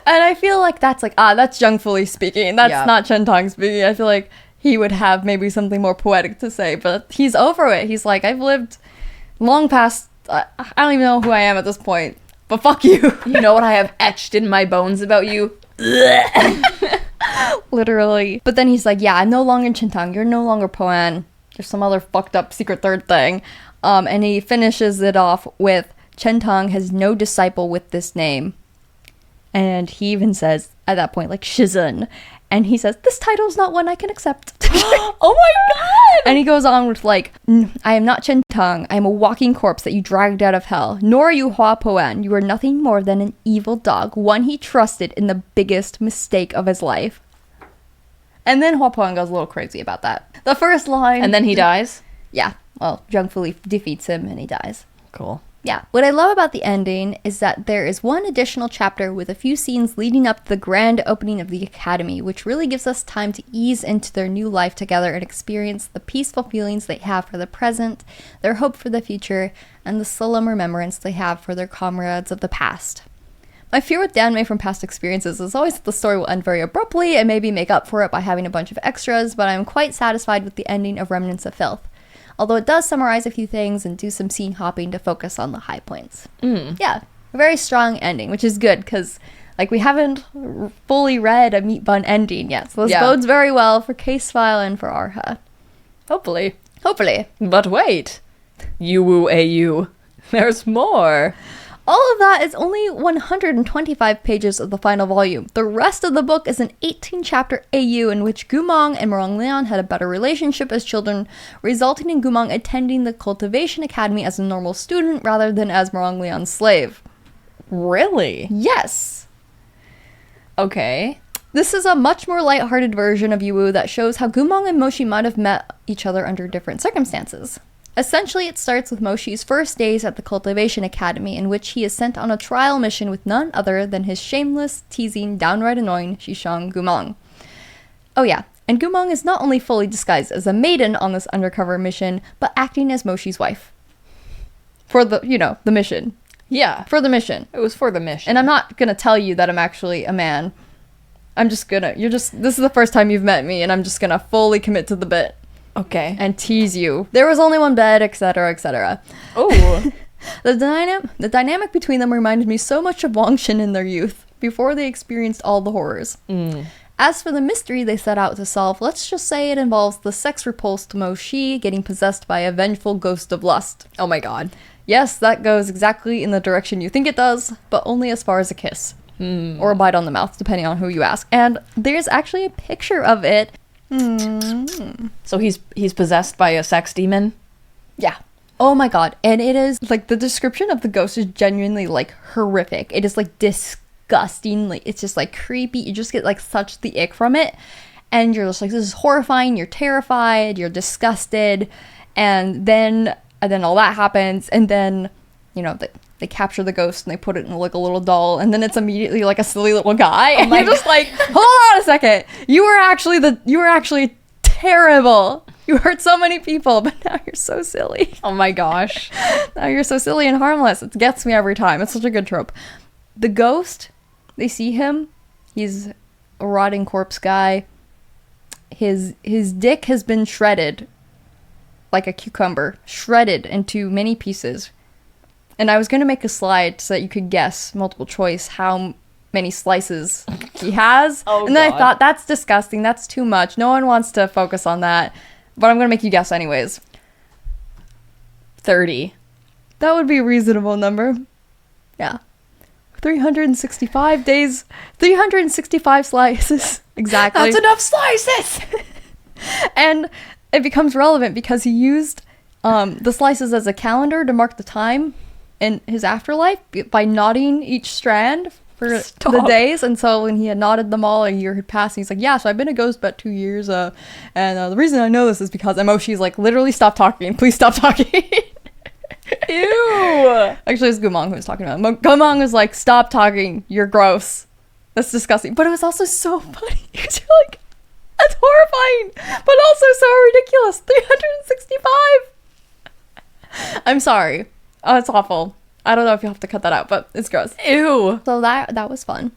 And I feel like that's like, that's Zheng Fuli speaking. That's not Chen Tong speaking. I feel like he would have maybe something more poetic to say, but he's over it. He's like, I've lived long past, I don't even know who I am at this point, but fuck you. You know what I have etched in my bones about you? Literally. But then he's like, yeah, I'm no longer Chintang. You're no longer Poan. There's some other fucked up secret third thing. And he finishes it off with, Chintang has no disciple with this name. And he even says, at that point, like, Shizun. And he says, this title is not one I can accept. Oh my god! And he goes on with, like, I am not Chintang. I am a walking corpse that you dragged out of hell. Nor are you Hua Poan. You are nothing more than an evil dog, one he trusted in the biggest mistake of his life. And then Hua Poan goes a little crazy about that. The first line... And then he dies? Yeah. Well, Zheng Fuli defeats him and he dies. Cool. Yeah. What I love about the ending is that there is one additional chapter with a few scenes leading up to the grand opening of the academy, which really gives us time to ease into their new life together and experience the peaceful feelings they have for the present, their hope for the future, and the solemn remembrance they have for their comrades of the past. My fear with Danmei from past experiences is always that the story will end very abruptly and maybe make up for it by having a bunch of extras, but I'm quite satisfied with the ending of Remnants of Filth. Although it does summarize a few things and do some scene hopping to focus on the high points. Yeah, a very strong ending, which is good because, like, we haven't fully read a meat bun ending yet. So this bodes very well for Case File and for Arha. Hopefully. Hopefully. But wait. Yuwu AU. There's more. All of that is only 125 pages of the final volume. The rest of the book is an 18-chapter AU in which Gumong and Meronglian had a better relationship as children, resulting in Gumong attending the Cultivation Academy as a normal student rather than as Meronglian's slave. Really? Yes. Okay. This is a much more lighthearted version of Yuwu that shows how Gumong and Moshi might have met each other under different circumstances. Essentially, it starts with Moshi's first days at the Cultivation Academy, in which he is sent on a trial mission with none other than his shameless, teasing, downright annoying Shishang Gumong. Oh yeah, and Gumong is not only fully disguised as a maiden on this undercover mission, but acting as Moshi's wife. For the, the mission. Yeah. For the mission. It was for the mission. And I'm not gonna tell you that I'm actually a man. This is the first time you've met me, and I'm just gonna fully commit to the bit. Okay. And tease you. There was only one bed, etc., etc. Oh. The dynamic between them reminded me so much of Wangshin in their youth, before they experienced all the horrors. As for the mystery they set out to solve, let's just say it involves the sex-repulsed Mo Xi getting possessed by a vengeful ghost of lust. Oh my god. Yes, that goes exactly in the direction you think it does, but only as far as a kiss. Or a bite on the mouth, depending on who you ask. And there's actually a picture of it. So he's possessed by a sex demon? Yeah. Oh my god. And it is, like, the description of the ghost is genuinely, like, horrific. It is, like, disgustingly, it's just, like, creepy. You just get, like, such the ick from it. And you're just like, this is horrifying. You're terrified. You're disgusted. And then all that happens. And then, they capture the ghost and they put it in, like, a little doll. And then it's immediately, like, a silly little guy. And you're just like, hold on a second. You were actually terrible. You hurt so many people, but now you're so silly. Oh my gosh. Now you're so silly and harmless. It gets me every time. It's such a good trope. The ghost, they see him. He's a rotting corpse guy. His dick has been shredded like a cucumber, shredded into many pieces. And I was going to make a slide so that you could guess, multiple choice, how many slices he has. And then I thought, that's disgusting. That's too much. No one wants to focus on that. But I'm going to make you guess anyways. 30. That would be a reasonable number. Yeah. 365 days. 365 slices. Exactly. That's enough slices! And it becomes relevant because he used the slices as a calendar to mark the time in his afterlife by knotting each strand for the days. And so when he had knotted them all, a year had passed, and he's like, yeah, so I've been a ghost about 2 years. And the reason I know this is because Mo Xi's like, literally stop talking. Please stop talking. Ew! Actually, it was Gumong who was talking about it. Gumong was like, stop talking. You're gross. That's disgusting. But it was also so funny. Because you're like, that's horrifying, but also so ridiculous. 365. I'm sorry. Oh, it's awful. I don't know if you'll have to cut that out, but it's gross. Ew. So that was fun.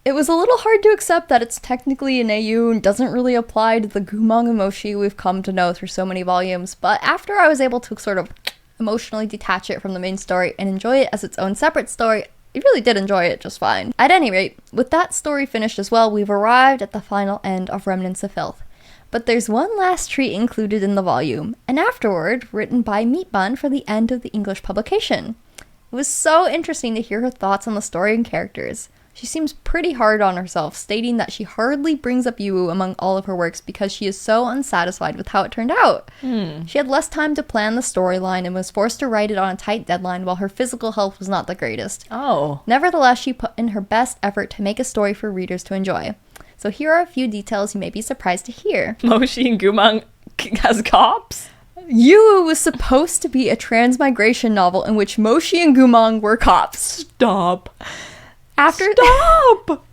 It was a little hard to accept that it's technically an AU and doesn't really apply to the Gumong and Mo Xi we've come to know through so many volumes, but after I was able to sort of emotionally detach it from the main story and enjoy it as its own separate story, I really did enjoy it just fine. At any rate, with that story finished as well, we've arrived at the final end of Remnants of Filth. But there's one last treat included in the volume, an afterword written by Meat Bun for the end of the English publication. It was so interesting to hear her thoughts on the story and characters. She seems pretty hard on herself, stating that she hardly brings up Yuwu among all of her works because she is so unsatisfied with how it turned out. She had less time to plan the storyline and was forced to write it on a tight deadline while her physical health was not the greatest. Oh. Nevertheless, she put in her best effort to make a story for readers to enjoy. So here are a few details you may be surprised to hear. Mo Xi and Gumong as cops? Yuwu was supposed to be a transmigration novel in which Mo Xi and Gumong were cops. Stop. Stop!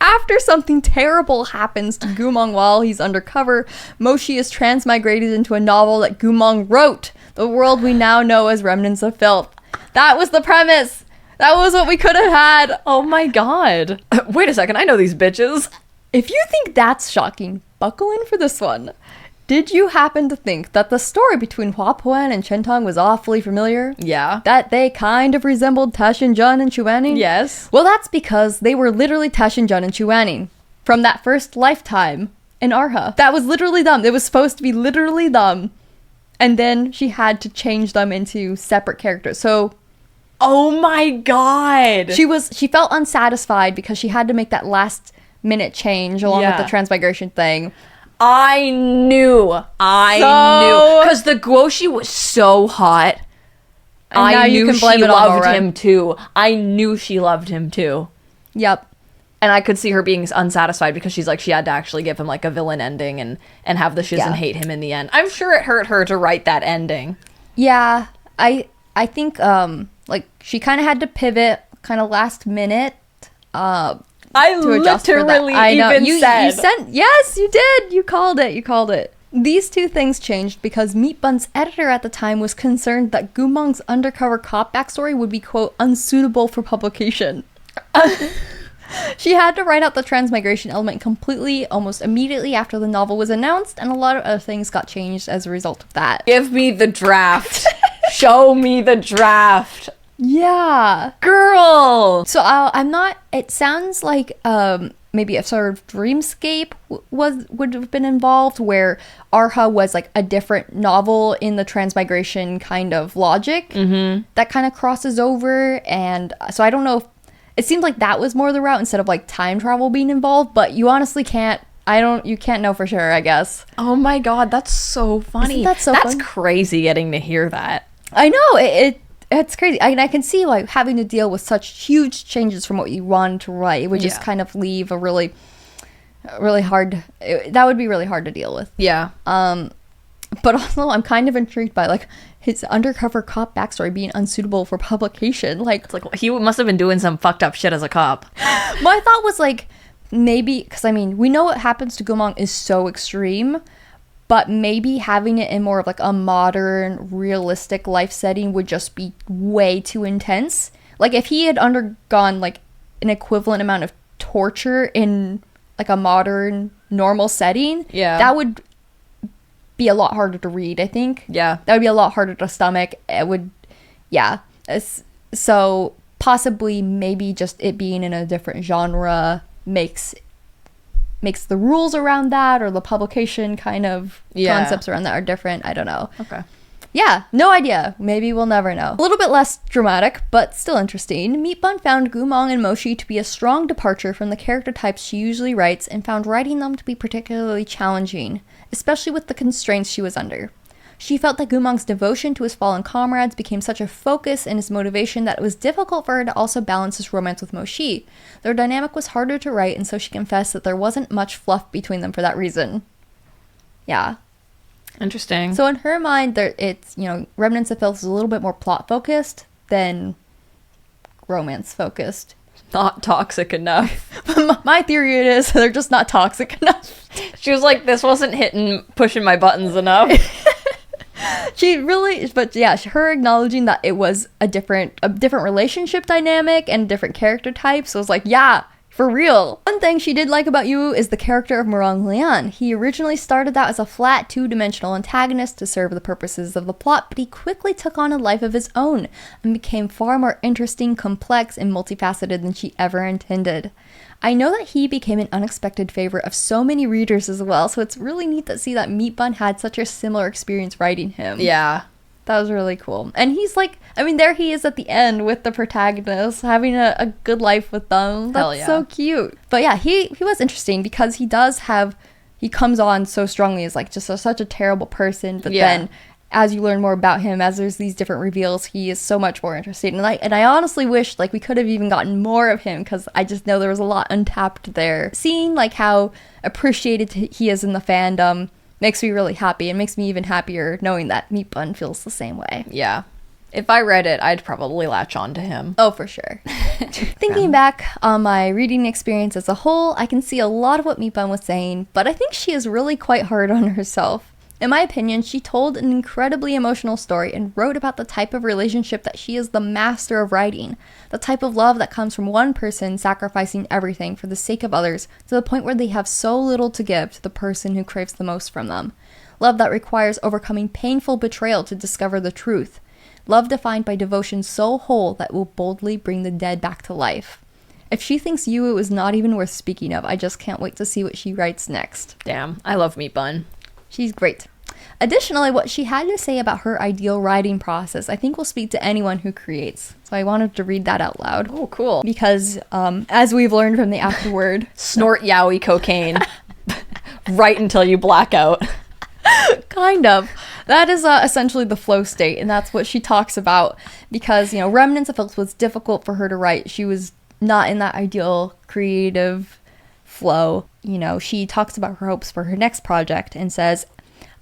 After something terrible happens to Gumong while he's undercover, Mo Xi is transmigrated into a novel that Gumong wrote, the world we now know as Remnants of Filth. That was the premise! That was what we could have had! Oh my god. Wait a second, I know these bitches. If you think that's shocking, buckle in for this one. Did you happen to think that the story between Hua Puan and Chen Tong was awfully familiar? Yeah. That they kind of resembled Tashin Jun and Chuaning? Yes. Well, that's because they were literally Tashin Jun and Chuaning from that first lifetime in Arha. That was literally them. It was supposed to be literally them. And then she had to change them into separate characters. So Oh my god. she felt unsatisfied because she had to make that last minute change along with the transmigration thing. I knew. Because the Guoshi was so hot. And now I you knew can blame she it on loved Laura. him too. I knew she loved him too. Yep. And I could see her being unsatisfied because she's like, she had to actually give him like a villain ending and have the Shizen hate him in the end. I'm sure it hurt her to write that ending. Yeah. I think like she kind of had to pivot kind of last minute I to adjust for that. literally I know. even You said. sent, yes, you did. You called it. These two things changed because Meat Bun's editor at the time was concerned that Gumong's undercover cop backstory would be, quote, unsuitable for publication. She had to write out the transmigration element completely almost immediately after the novel was announced, and a lot of other things got changed as a result of that. Give me the draft. Show me the draft. Yeah. Girl. So I'm not, it sounds like maybe a sort of dreamscape would have been involved, where Arha was like a different novel in the transmigration kind of logic that kind of crosses over. And so I don't know if it seems like that was more the route instead of like time travel being involved, but you honestly can't, you can't know for sure, I guess. Oh my god, that's so funny. Isn't that so That's fun? crazy getting to hear that. I know, it's crazy. I can see like having to deal with such huge changes from what you wanted to write. It would just kind of leave a really hard, that would be really hard to deal with. Yeah. But also I'm kind of intrigued by like his undercover cop backstory being unsuitable for publication. Like, It's like he must have been doing some fucked up shit as a cop. my thought was like, maybe, because I mean, we know what happens to Gumong is so extreme, but maybe having it in more of like a modern, realistic life setting would just be way too intense. Like if he had undergone like an equivalent amount of torture in like a modern, normal setting, that would be a lot harder to read, I think. Yeah. That would be a lot harder to stomach. It would, yeah. So possibly maybe just it being in a different genre makes the rules around that, or the publication kind of concepts around that are different. I don't know. Okay. Yeah, no idea. Maybe we'll never know. A little bit less dramatic, but still interesting. Meatbun found Mang and Mo Xi to be a strong departure from the character types she usually writes, and found writing them to be particularly challenging, especially with the constraints she was under. She felt that Gumong's devotion to his fallen comrades became such a focus in his motivation that it was difficult for her to also balance his romance with Mo Xi. Their dynamic was harder to write, and so she confessed that there wasn't much fluff between them for that reason. Yeah. Interesting. So in her mind, it's, Remnants of Filth is a little bit more plot-focused than romance-focused. Not toxic enough. My theory is they're just not toxic enough. She was like, this wasn't pushing my buttons enough. Her acknowledging that it was a different relationship dynamic and different character types. So it was like, yeah, for real. One thing she did like about Yuwu is the character of Murong Lian. He originally started out as a flat, two-dimensional antagonist to serve the purposes of the plot, but he quickly took on a life of his own and became far more interesting, complex, and multifaceted than she ever intended. I know that he became an unexpected favorite of so many readers as well, so it's really neat to see that Meatbun had such a similar experience writing him. Yeah. That was really cool. And he's like, there he is at the end with the protagonist, having a good life with them. That's so cute. But yeah, he was interesting because he comes on so strongly as like just such a terrible person, but then as you learn more about him, as there's these different reveals, he is so much more interesting. And I honestly wish like we could have even gotten more of him, because I just know there was a lot untapped there. Seeing like how appreciated he is in the fandom makes me really happy, and makes me even happier knowing that Meatbun feels the same way. Yeah. If I read it, I'd probably latch on to him. Oh, for sure. Thinking back on my reading experience as a whole, I can see a lot of what Meatbun was saying, but I think she is really quite hard on herself. In my opinion, she told an incredibly emotional story and wrote about the type of relationship that she is the master of writing, the type of love that comes from one person sacrificing everything for the sake of others to the point where they have so little to give to the person who craves the most from them. Love that requires overcoming painful betrayal to discover the truth. Love defined by devotion so whole that will boldly bring the dead back to life. If she thinks Yuwu is not even worth speaking of, I just can't wait to see what she writes next. Damn, I love Meatbun. She's great. Additionally, what she had to say about her ideal writing process, I think will speak to anyone who creates. So I wanted to read that out loud. Oh, cool. Because, as we've learned from the afterword... Snort yaoi cocaine. Right until you black out. Kind of. That is essentially the flow state, and that's what she talks about. Because, Remnants of Filth was difficult for her to write. She was not in that ideal creative flow. She talks about her hopes for her next project and says,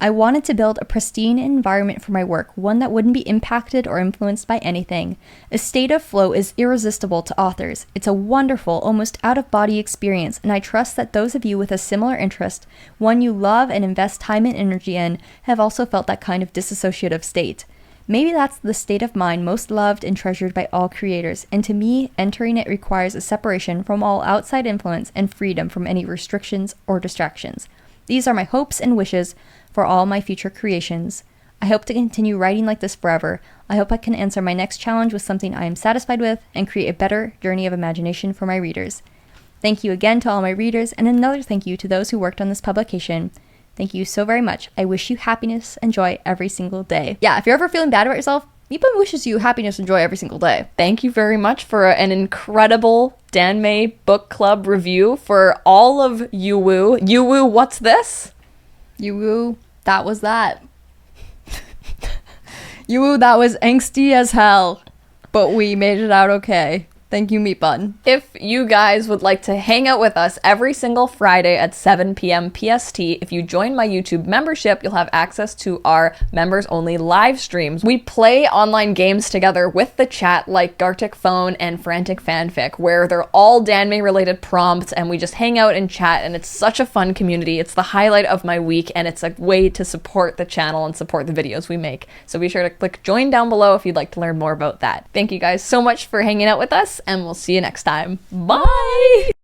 I wanted to build a pristine environment for my work, one that wouldn't be impacted or influenced by anything. A state of flow is irresistible to authors. It's a wonderful, almost out-of-body experience, and I trust that those of you with a similar interest, one you love and invest time and energy in, have also felt that kind of disassociative state. Maybe that's the state of mind most loved and treasured by all creators, and to me, entering it requires a separation from all outside influence and freedom from any restrictions or distractions. These are my hopes and wishes for all my future creations. I hope to continue writing like this forever. I hope I can answer my next challenge with something I am satisfied with and create a better journey of imagination for my readers. Thank you again to all my readers, and another thank you to those who worked on this publication. Thank you so very much. I wish you happiness and joy every single day. Yeah, if you're ever feeling bad about yourself, Meatbun wishes you happiness and joy every single day. Thank you very much for an incredible Danmei Book Club review for all of Yuwu. Yuwu, what's this? Yuwu, that was that. Yuwu, that was angsty as hell, but we made it out okay. Thank you, Meat Bun. If you guys would like to hang out with us every single Friday at 7 p.m. PST, if you join my YouTube membership, you'll have access to our members-only live streams. We play online games together with the chat like Gartic Phone and Frantic Fanfic, where they're all Danmei-related prompts, and we just hang out and chat, and it's such a fun community. It's the highlight of my week, and it's a way to support the channel and support the videos we make. So be sure to click join down below if you'd like to learn more about that. Thank you guys so much for hanging out with us, and we'll see you next time. Bye!